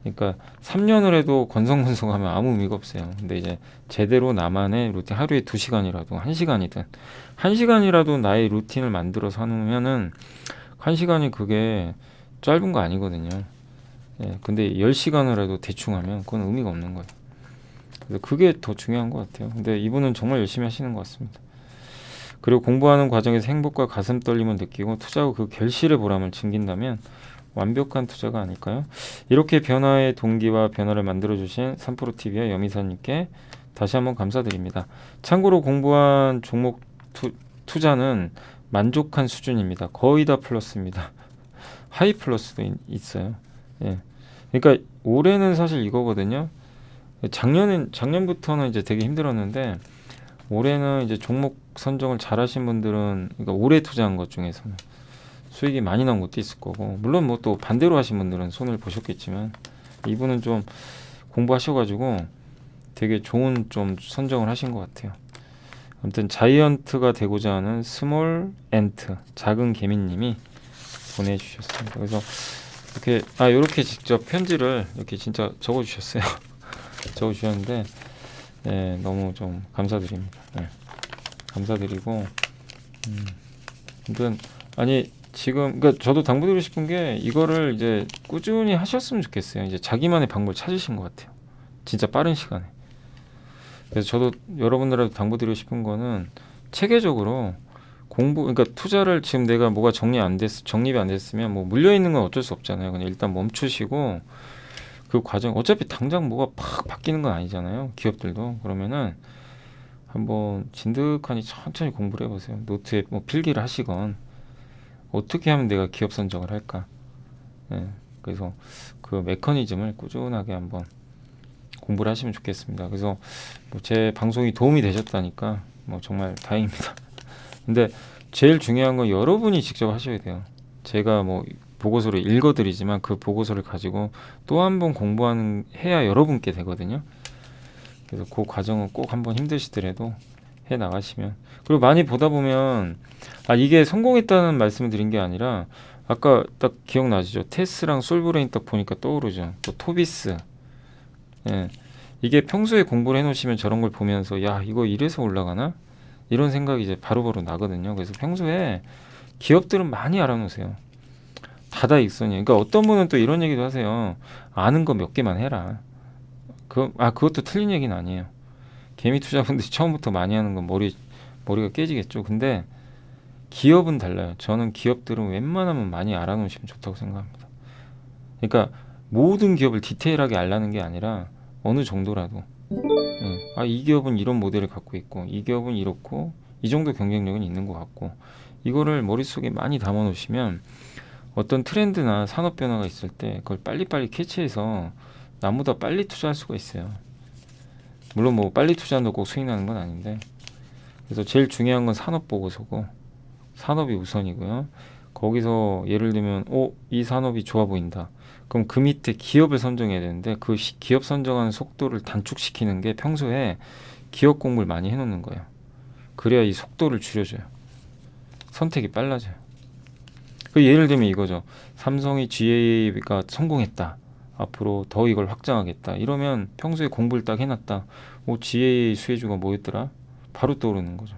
그러니까 3년을 해도 건성건성하면 아무 의미가 없어요. 근데 이제 제대로 나만의 루틴 하루에 2시간이라도 1시간이든 1시간이라도 나의 루틴을 만들어서 하면은 1시간이 그게 짧은 거 아니거든요. 예, 근데 10시간을 해도 대충 하면 그건 의미가 없는 거예요. 그래서 그게 더 중요한 것 같아요. 근데 이분은 정말 열심히 하시는 것 같습니다. 그리고 공부하는 과정에서 행복과 가슴 떨림을 느끼고 투자후 그 결실의 보람을 즐긴다면 완벽한 투자가 아닐까요? 이렇게 변화의 동기와 변화를 만들어주신 삼프로TV와 여미사님께 다시 한번 감사드립니다. 참고로 공부한 종목 투자는 만족한 수준입니다. 거의 다 플러스입니다. 하이 플러스도 있어요. 예. 그러니까 올해는 사실 이거거든요. 작년부터는 이제 되게 힘들었는데 올해는 이제 종목 선정을 잘하신 분들은 그러니까 올해 투자한 것 중에서는 수익이 많이 난 것도 있을 거고 물론 뭐 또 반대로 하신 분들은 손을 보셨겠지만 이분은 좀 공부하셔가지고 되게 좋은 좀 선정을 하신 것 같아요. 아무튼 자이언트가 되고자 하는 스몰 엔트 작은 개미님이 보내주셨습니다. 그래서 이렇게 직접 편지를 이렇게 진짜 적어주셨어요. 적어주셨는데 네, 너무 좀 감사드립니다. 네, 감사드리고 아무튼 지금 그러니까 저도 당부드리고 싶은 게 이거를 이제 꾸준히 하셨으면 좋겠어요. 이제 자기만의 방법을 찾으신 것 같아요. 진짜 빠른 시간에. 그래서 저도 여러분들한테 당부드리고 싶은 거는 체계적으로 그러니까 투자를 지금 내가 뭐가 정립이 안 됐으면 뭐 물려 있는 건 어쩔 수 없잖아요. 그냥 일단 멈추시고 그 과정 어차피 당장 뭐가 팍 바뀌는 건 아니잖아요. 기업들도 그러면은 한번 진득하니 천천히 공부를 해보세요. 노트에 뭐 필기를 하시건 어떻게 하면 내가 기업 선정을 할까? 네, 그래서 그 메커니즘을 꾸준하게 한번 공부를 하시면 좋겠습니다. 그래서 뭐 제 방송이 도움이 되셨다니까 뭐 정말 다행입니다. 근데 제일 중요한 건 여러분이 직접 하셔야 돼요. 제가 뭐 보고서를 읽어드리지만 그 보고서를 가지고 또 한 번 해야 여러분께 되거든요. 그래서 그 과정은 꼭 한번 힘드시더라도 해 나가시면 그리고 많이 보다 보면 이게 성공했다는 말씀을 드린 게 아니라 아까 딱 기억나시죠? 테스랑 솔브레인 딱 보니까 떠오르죠. 또 토비스. 예. 이게 평소에 공부를 해놓으시면 저런 걸 보면서 야 이거 이래서 올라가나? 이런 생각이 이제 바로바로 나거든요. 그래서 평소에 기업들은 많이 알아놓으세요. 다다익선이에요. 그러니까 어떤 분은 또 이런 얘기도 하세요. 아는 거 몇 개만 해라. 그것도 틀린 얘기는 아니에요. 개미 투자분들이 처음부터 많이 하는 건 머리가 깨지겠죠. 근데 기업은 달라요. 저는 기업들은 웬만하면 많이 알아놓으시면 좋다고 생각합니다. 그러니까 모든 기업을 디테일하게 알라는 게 아니라 어느 정도라도 이 기업은 이런 모델을 갖고 있고 이 기업은 이렇고 이 정도 경쟁력은 있는 것 같고 이거를 머릿속에 많이 담아 놓으시면 어떤 트렌드나 산업 변화가 있을 때 그걸 빨리빨리 캐치해서 나보다 빨리 투자할 수가 있어요. 물론 뭐 빨리 투자한다고 꼭 수익 나는 건 아닌데 그래서 제일 중요한 건 산업 보고서고 산업이 우선이고요. 거기서 예를 들면 이 산업이 좋아 보인다. 그럼 그 밑에 기업을 선정해야 되는데 그 기업 선정하는 속도를 단축시키는 게 평소에 기업 공부를 많이 해놓는 거예요. 그래야 이 속도를 줄여줘요. 선택이 빨라져요. 그 예를 들면 이거죠. 삼성이 GA가 성공했다. 앞으로 더 이걸 확장하겠다. 이러면 평소에 공부를 딱 해놨다. GA 수혜주가 뭐였더라? 바로 떠오르는 거죠.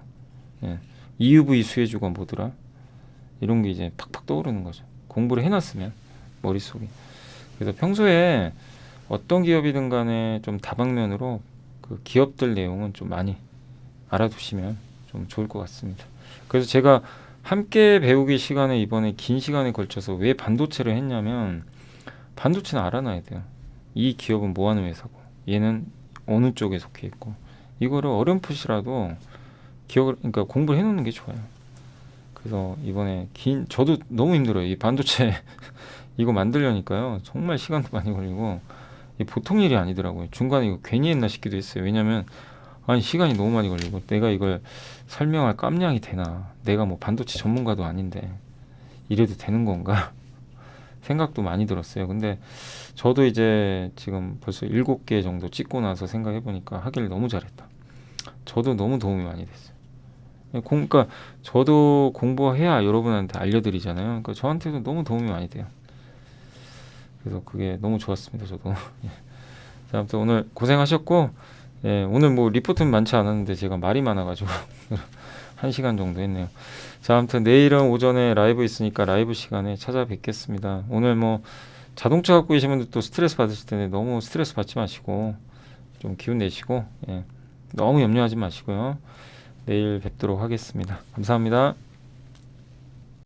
예. EUV 수혜주가 뭐더라? 이런 게 이제 팍팍 떠오르는 거죠. 공부를 해놨으면 머릿속에. 그래서 평소에 어떤 기업이든 간에 좀 다방면으로 그 기업들 내용은 좀 많이 알아두시면 좀 좋을 것 같습니다. 그래서 제가 함께 배우기 시간에 이번에 긴 시간에 걸쳐서 왜 반도체를 했냐면 반도체는 알아놔야 돼요. 이 기업은 뭐 하는 회사고 얘는 어느 쪽에 속해 있고 이거를 어렴풋이라도 기억을 그러니까 공부를 해놓는 게 좋아요. 그래서 이번에 저도 너무 힘들어요. 이 반도체 이거 만들려니까요. 정말 시간도 많이 걸리고 이게 보통 일이 아니더라고요. 중간에 이거 괜히 했나 싶기도 했어요. 왜냐면 아니 시간이 너무 많이 걸리고 내가 이걸 설명할 깜냥이 되나. 내가 뭐 반도체 전문가도 아닌데 이래도 되는 건가? 생각도 많이 들었어요. 근데 저도 이제 지금 벌써 7개 정도 찍고 나서 생각해 보니까 하길 너무 잘했다. 저도 너무 도움이 많이 됐어요. 그러니까 저도 공부해야 여러분한테 알려드리잖아요. 그러니까 저한테도 너무 도움이 많이 돼요. 그래서 그게 너무 좋았습니다. 저도. 예. 자, 아무튼 오늘 고생하셨고, 예, 오늘 뭐 리포트는 많지 않았는데 제가 말이 많아가지고 1시간 정도 했네요. 자, 아무튼 내일은 오전에 라이브 있으니까 라이브 시간에 찾아뵙겠습니다. 오늘 뭐 자동차 갖고 계신 분들 또 스트레스 받으실 텐데 너무 스트레스 받지 마시고 좀 기운 내시고, 예, 너무 염려하지 마시고요. 내일 뵙도록 하겠습니다. 감사합니다.